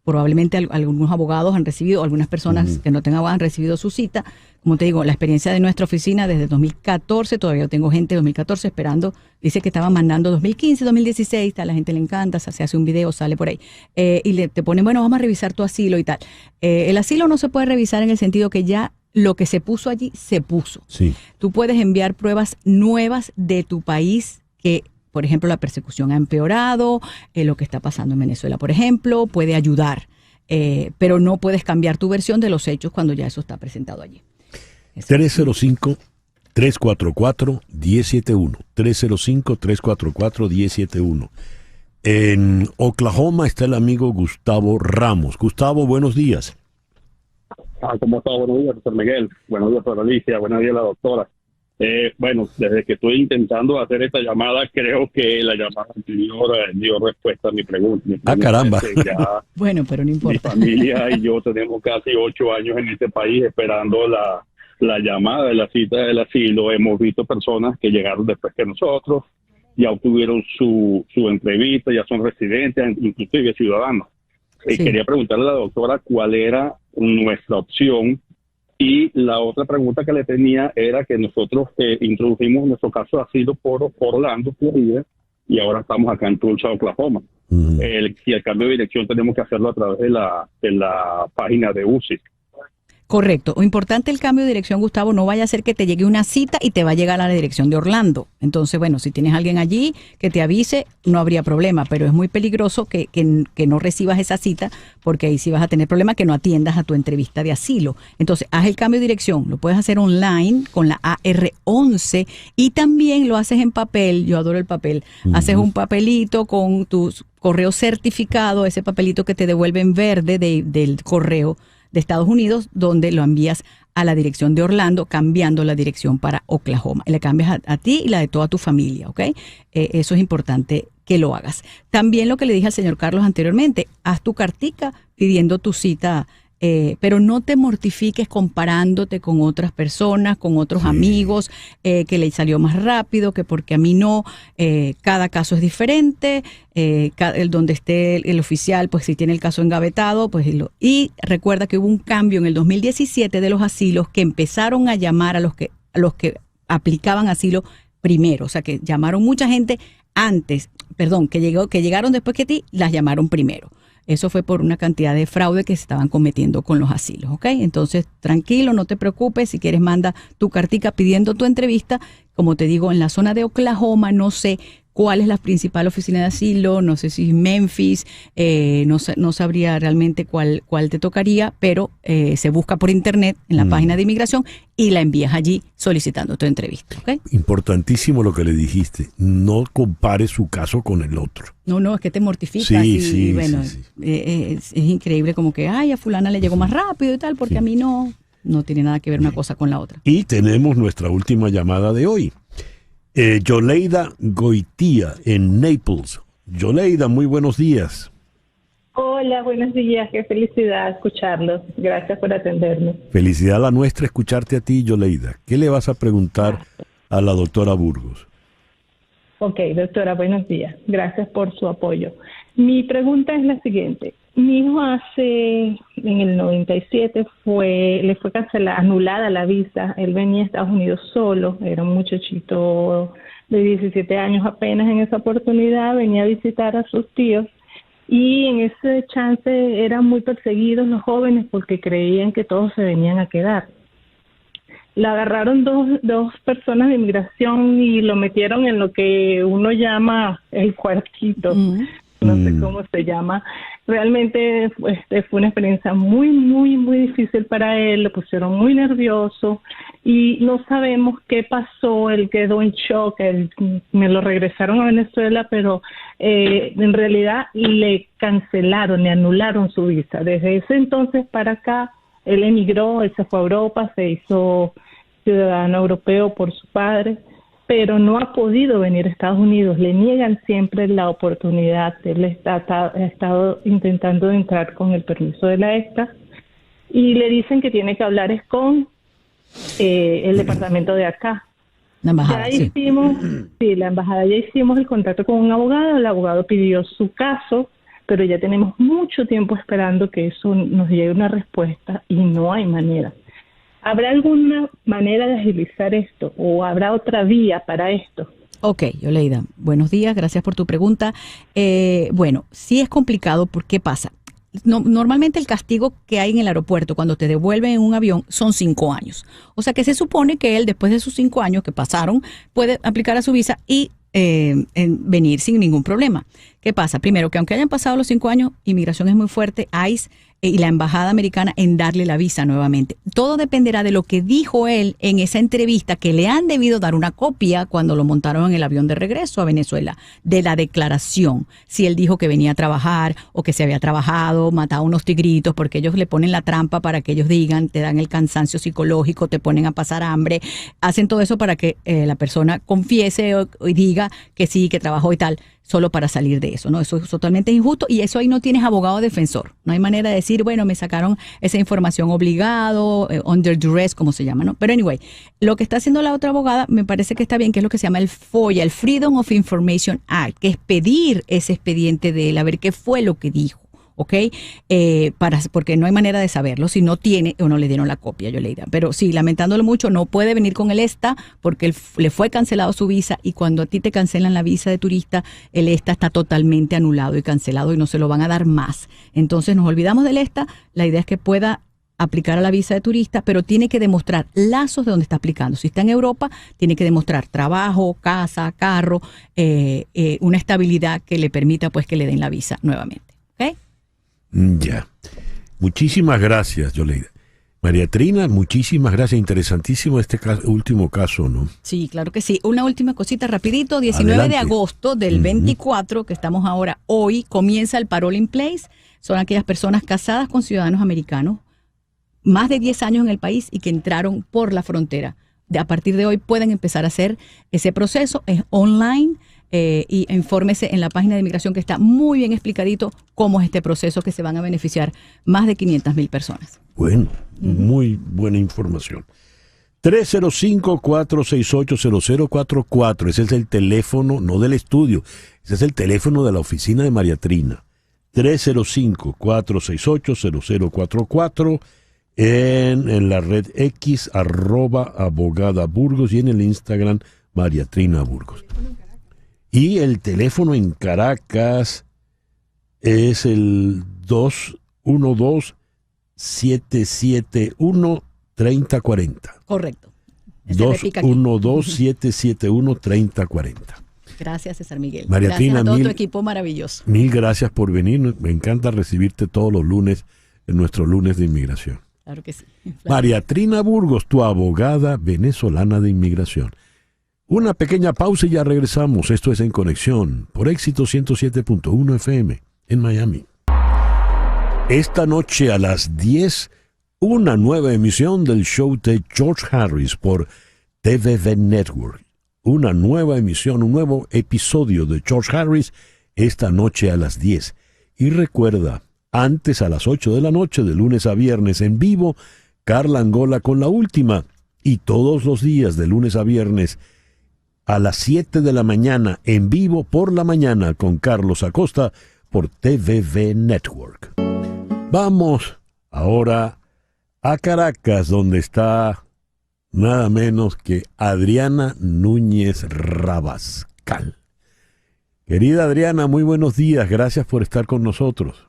probablemente algunos abogados han recibido, algunas personas que no tengan abogados han recibido su cita. Como te digo, la experiencia de nuestra oficina desde 2014, todavía tengo gente de 2014 esperando, dice que estaban mandando 2015, 2016, a la gente le encanta, se hace un video, sale por ahí, y te ponen, bueno, vamos a revisar tu asilo y tal. El asilo no se puede revisar en el sentido que ya lo que se puso allí, se puso. Sí. Tú puedes enviar pruebas nuevas de tu país que, por ejemplo, la persecución ha empeorado, lo que está pasando en Venezuela, por ejemplo, puede ayudar, pero no puedes cambiar tu versión de los hechos cuando ya eso está presentado allí. 305-344-1071. 305-344-1071. En Oklahoma está el amigo Gustavo Ramos. Gustavo, buenos días. ¿Cómo está? Buenos días, doctor Miguel. Buenos días, doctora Alicia. Buenos días, la doctora. Bueno, desde que estoy intentando hacer esta llamada, creo que la llamada anterior dio respuesta a mi pregunta. Caramba. Bueno, pero no importa. Mi familia y yo tenemos casi 8 años en este país esperando la llamada de la cita del asilo. Hemos visto personas que llegaron después que nosotros, ya obtuvieron su entrevista, ya son residentes, inclusive ciudadanos. Sí. Quería preguntarle a la doctora cuál era nuestra opción. Y la otra pregunta que le tenía era que nosotros introdujimos nuestro caso de asilo por Orlando, Florida, y ahora estamos acá en Tulsa, Oklahoma. Si el cambio de dirección tenemos que hacerlo a través de la página de UCI. Correcto. O importante el cambio de dirección, Gustavo, no vaya a ser que te llegue una cita y te va a llegar a la dirección de Orlando. Entonces, bueno, si tienes alguien allí que te avise, no habría problema, pero es muy peligroso que no recibas esa cita, porque ahí sí vas a tener problema, que no atiendas a tu entrevista de asilo. Entonces, haz el cambio de dirección. Lo puedes hacer online con la AR11 y también lo haces en papel. Yo adoro el papel. Haces un papelito con tu correo certificado, ese papelito que te devuelve en verde del correo de Estados Unidos, donde lo envías a la dirección de Orlando, cambiando la dirección para Oklahoma. Le cambias a ti y la de toda tu familia, ¿ok? Eso es importante que lo hagas. También lo que le dije al señor Carlos anteriormente, haz tu cartica pidiendo tu cita, pero no te mortifiques comparándote con otras personas, con otros amigos, que le salió más rápido, que porque a mí no. Cada caso es diferente, donde esté el oficial, pues si tiene el caso engavetado, pues y recuerda que hubo un cambio en el 2017 de los asilos que empezaron a llamar a los que aplicaban asilo primero, o sea que llamaron mucha gente antes, que llegaron después que ti, las llamaron primero. Eso fue por una cantidad de fraude que se estaban cometiendo con los asilos, ¿ok? Entonces, tranquilo, no te preocupes. Si quieres, manda tu cartica pidiendo tu entrevista. Como te digo, en la zona de Oklahoma, no sé cuál es la principal oficina de asilo, no sé si Memphis, no sabría realmente cuál te tocaría, pero se busca por internet en la página de inmigración y la envías allí solicitando tu entrevista, ¿ok? Importantísimo lo que le dijiste, no compare su caso con el otro. No, es que te mortifica. Sí, bueno, sí. Es increíble como que, a fulana le llegó más rápido y tal, porque a mí no tiene nada que ver una cosa con la otra. Y tenemos nuestra última llamada de hoy. Yoleida Goitía en Naples. Yoleida, muy buenos días. Hola, buenos días, qué felicidad escucharlos. Gracias por atenderme. Felicidad la nuestra escucharte a ti, Yoleida. ¿Qué le vas a preguntar a la doctora Burgos? Ok, doctora, buenos días. Gracias por su apoyo. Mi pregunta es la siguiente. Mi hijo en el 97 le fue anulada la visa. Él venía a Estados Unidos solo, era un muchachito de 17 años apenas en esa oportunidad, venía a visitar a sus tíos y en ese chance eran muy perseguidos los jóvenes porque creían que todos se venían a quedar. La agarraron dos personas de inmigración y lo metieron en lo que uno llama el cuartito. No sé cómo se llama. Realmente fue una experiencia muy, muy, muy difícil para él. Lo pusieron muy nervioso y no sabemos qué pasó. Él quedó en shock. Me lo regresaron a Venezuela, pero en realidad le cancelaron, le anularon su visa. Desde ese entonces para acá, él emigró, él se fue a Europa, se hizo ciudadano europeo por su padre, pero no ha podido venir a Estados Unidos. Le niegan siempre la oportunidad. Él ha estado intentando entrar con el permiso de la ESTA y le dicen que tiene que hablar con el departamento de acá. La embajada, la embajada, ya hicimos el contacto con un abogado. El abogado pidió su caso, pero ya tenemos mucho tiempo esperando que eso nos llegue una respuesta y no hay manera. ¿Habrá alguna manera de agilizar esto o habrá otra vía para esto? Ok, Yoleida, buenos días, gracias por tu pregunta. Bueno, sí es complicado, porque ¿qué pasa? Normalmente el castigo que hay en el aeropuerto cuando te devuelven en un avión son 5 años. O sea que se supone que él, después de esos 5 años que pasaron, puede aplicar a su visa y venir sin ningún problema. ¿Qué pasa? Primero, que aunque hayan pasado los 5 años, inmigración es muy fuerte, ICE y la embajada americana en darle la visa nuevamente. Todo dependerá de lo que dijo él en esa entrevista, que le han debido dar una copia cuando lo montaron en el avión de regreso a Venezuela, de la declaración. Si él dijo que venía a trabajar o que se había trabajado, matado unos tigritos, porque ellos le ponen la trampa para que ellos digan, te dan el cansancio psicológico, te ponen a pasar hambre, hacen todo eso para que la persona confiese y diga que sí, que trabajó y tal, solo para salir de eso, ¿no? Eso es totalmente injusto y eso ahí no tienes abogado defensor. No hay manera de decir, bueno, me sacaron esa información obligado, under duress, como se llama, ¿no? Pero anyway, lo que está haciendo la otra abogada me parece que está bien, que es lo que se llama el FOIA, el Freedom of Information Act, que es pedir ese expediente de él, a ver qué fue lo que dijo. ¿Ok? Porque no hay manera de saberlo si no tiene o no le dieron la copia, Yoleida. Pero sí, lamentándolo mucho, no puede venir con el ESTA porque le fue cancelado su visa y cuando a ti te cancelan la visa de turista, el ESTA está totalmente anulado y cancelado y no se lo van a dar más. Entonces nos olvidamos del ESTA, la idea es que pueda aplicar a la visa de turista, pero tiene que demostrar lazos de donde está aplicando. Si está en Europa, tiene que demostrar trabajo, casa, carro, una estabilidad que le permita pues que le den la visa nuevamente. ¿Ok? Ya. Muchísimas gracias, Yoleida. María Trina, muchísimas gracias. Interesantísimo este último caso, ¿no? Sí, claro que sí. Una última cosita rapidito. 19 Adelante. de agosto del 24, que estamos ahora, hoy, comienza el Parole in Place. Son aquellas personas casadas con ciudadanos americanos, más de 10 años en el país y que entraron por la frontera. A partir de hoy pueden empezar a hacer ese proceso. Es online. Y infórmese en la página de inmigración que está muy bien explicadito cómo es este proceso, que se van a beneficiar más de 500,000 personas. Bueno, muy buena información. 305-468-0044, ese es el teléfono, no del estudio, ese es el teléfono de la oficina de María Trina. 305-468-0044 en la red X, @abogada Burgos, y en el Instagram María Trina Burgos. Y el teléfono en Caracas es el 212-771-3040. Correcto. 212-771-3040. Gracias, César Miguel. María Gracias Trina, a todo tu equipo maravilloso. Mil gracias por venir. Me encanta recibirte todos los lunes en nuestro lunes de inmigración. Claro que sí. María Trina Burgos, tu abogada venezolana de inmigración. Una pequeña pausa y ya regresamos. Esto es En Conexión por Éxito 107.1 FM en Miami. Esta noche a las 10, una nueva emisión del show de George Harris por TVV Network. Una nueva emisión, un nuevo episodio de George Harris esta noche a las 10. Y recuerda, antes a las 8 de la noche, de lunes a viernes en vivo, Carla Angola con la última. Y todos los días de lunes a viernes a las 7 de la mañana, en vivo por la mañana, con Carlos Acosta por TVV Network. Vamos ahora a Caracas, donde está nada menos que Adriana Núñez Rabascal. Querida Adriana, muy buenos días. Gracias por estar con nosotros.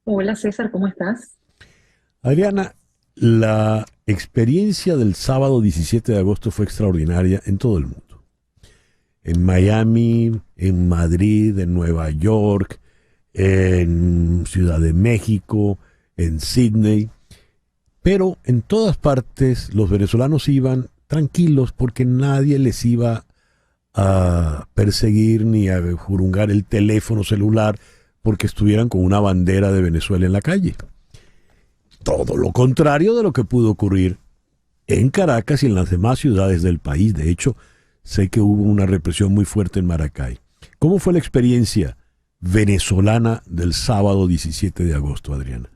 Hola César, ¿cómo estás? Adriana, la experiencia del sábado 17 de agosto fue extraordinaria en todo el mundo. En Miami, en Madrid, en Nueva York, en Ciudad de México, en Sydney. Pero en todas partes los venezolanos iban tranquilos porque nadie les iba a perseguir ni a jurungar el teléfono celular porque estuvieran con una bandera de Venezuela en la calle. Todo lo contrario de lo que pudo ocurrir en Caracas y en las demás ciudades del país. De hecho, sé que hubo una represión muy fuerte en Maracay. ¿Cómo fue la experiencia venezolana del sábado 17 de agosto, Adriana?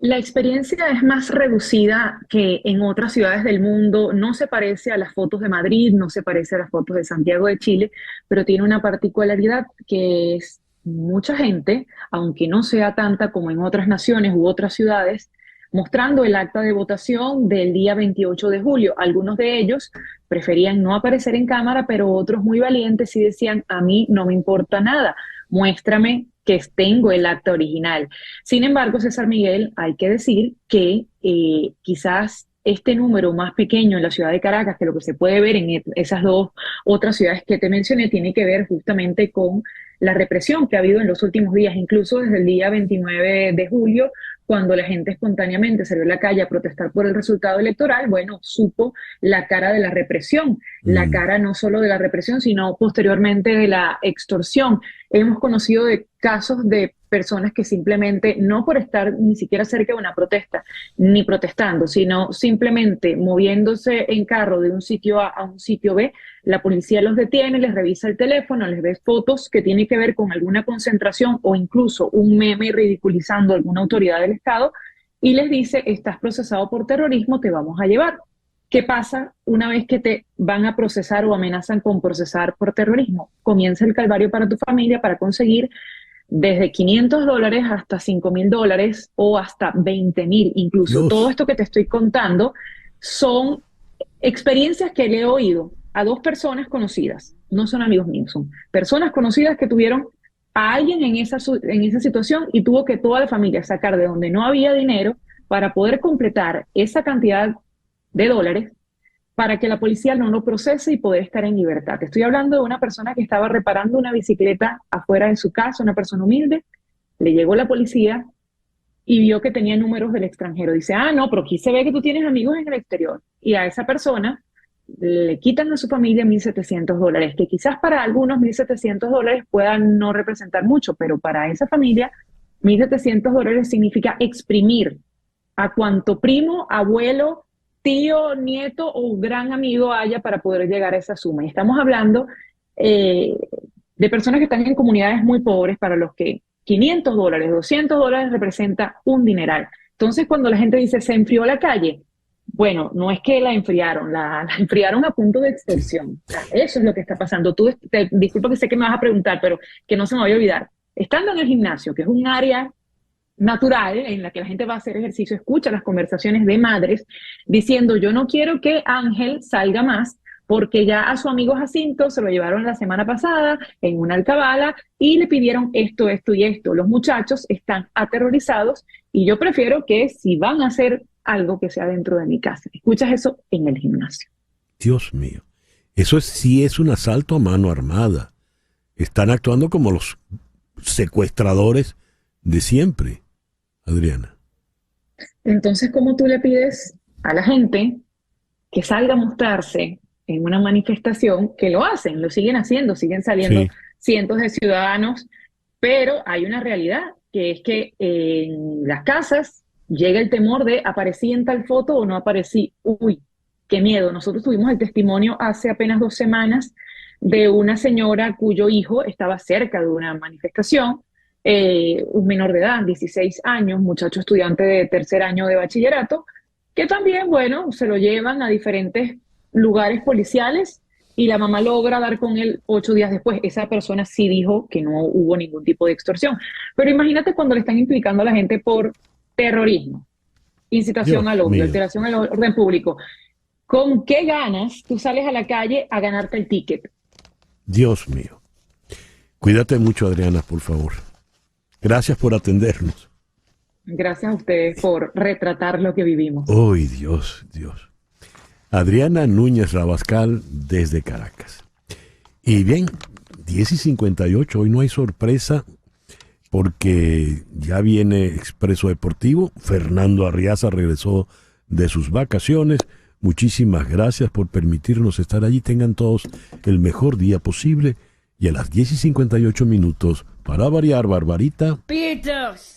La experiencia es más reducida que en otras ciudades del mundo. No se parece a las fotos de Madrid, no se parece a las fotos de Santiago de Chile, pero tiene una particularidad que es mucha gente, aunque no sea tanta como en otras naciones u otras ciudades, mostrando el acta de votación del día 28 de julio. Algunos de ellos preferían no aparecer en cámara, pero otros muy valientes y decían, a mí no me importa nada, muéstrame que tengo el acta original. Sin embargo, César Miguel, hay que decir que quizás este número más pequeño en la ciudad de Caracas, que lo que se puede ver en esas dos otras ciudades que te mencioné, tiene que ver justamente con la represión que ha habido en los últimos días, incluso desde el día 29 de julio, cuando la gente espontáneamente salió a la calle a protestar por el resultado electoral, bueno, supo la cara de la represión, la cara no solo de la represión, sino posteriormente de la extorsión. Hemos conocido de casos de personas que simplemente, no por estar ni siquiera cerca de una protesta, ni protestando, sino simplemente moviéndose en carro de un sitio A a un sitio B, la policía los detiene, les revisa el teléfono, les ve fotos que tienen que ver con alguna concentración o incluso un meme ridiculizando a alguna autoridad del Estado y les dice, estás procesado por terrorismo, te vamos a llevar. ¿Qué pasa una vez que te van a procesar o amenazan con procesar por terrorismo? Comienza el calvario para tu familia para conseguir desde $500 hasta $5,000 o hasta $20,000 incluso. Dios. Todo esto que te estoy contando son experiencias que le he oído a dos personas conocidas, no son amigos míos, son personas conocidas que tuvieron a alguien en esa situación y tuvo que toda la familia sacar de donde no había dinero para poder completar esa cantidad de dólares para que la policía no lo procese y poder estar en libertad. Te estoy hablando de una persona que estaba reparando una bicicleta afuera de su casa, una persona humilde, le llegó la policía y vio que tenía números del extranjero. Dice, no, pero aquí se ve que tú tienes amigos en el exterior. Y a esa persona le quitan a su familia $1,700, que quizás para algunos $1,700 puedan no representar mucho, pero para esa familia $1,700 significa exprimir a cuanto primo, abuelo, tío, nieto o gran amigo haya para poder llegar a esa suma. Y estamos hablando de personas que están en comunidades muy pobres para los que $500, $200 representa un dineral. Entonces, cuando la gente dice, se enfrió la calle, bueno, no es que la enfriaron, la enfriaron a punto de extorsión. Eso es lo que está pasando. Disculpa que sé que me vas a preguntar, pero que no se me vaya a olvidar. Estando en el gimnasio, que es un área natural en la que la gente va a hacer ejercicio, escucha las conversaciones de madres diciendo, yo no quiero que Ángel salga más porque ya a su amigo Jacinto se lo llevaron la semana pasada en una alcabala y le pidieron esto, esto y esto. Los muchachos están aterrorizados y yo prefiero que si van a hacer algo que sea dentro de mi casa. Escuchas eso en el gimnasio. Dios mío, eso sí es un asalto a mano armada. Están actuando como los secuestradores de siempre, Adriana. Entonces, ¿cómo tú le pides a la gente que salga a mostrarse en una manifestación? Que lo hacen, lo siguen haciendo, siguen saliendo cientos de ciudadanos, pero hay una realidad, que es que en las casas llega el temor de aparecí en tal foto o no aparecí. Uy, qué miedo. Nosotros tuvimos el testimonio hace apenas 2 semanas de una señora cuyo hijo estaba cerca de una manifestación, un menor de edad, 16 años, muchacho estudiante de 3er año de bachillerato, que también, bueno, se lo llevan a diferentes lugares policiales y la mamá logra dar con él 8 días después. Esa persona sí dijo que no hubo ningún tipo de extorsión. Pero imagínate cuando le están implicando a la gente por terrorismo, incitación al odio, alteración al orden público. ¿Con qué ganas tú sales a la calle a ganarte el ticket? Dios mío. Cuídate mucho, Adriana, por favor. Gracias por atendernos. Gracias a ustedes por retratar lo que vivimos. ¡Ay, Dios, Dios! Adriana Núñez Rabascal desde Caracas. Y bien, 10:58, hoy no hay sorpresa porque ya viene Expreso Deportivo. Fernando Arriaza regresó de sus vacaciones. Muchísimas gracias por permitirnos estar allí. Tengan todos el mejor día posible. Y a las 10:58, para variar, Barbarita. Peters.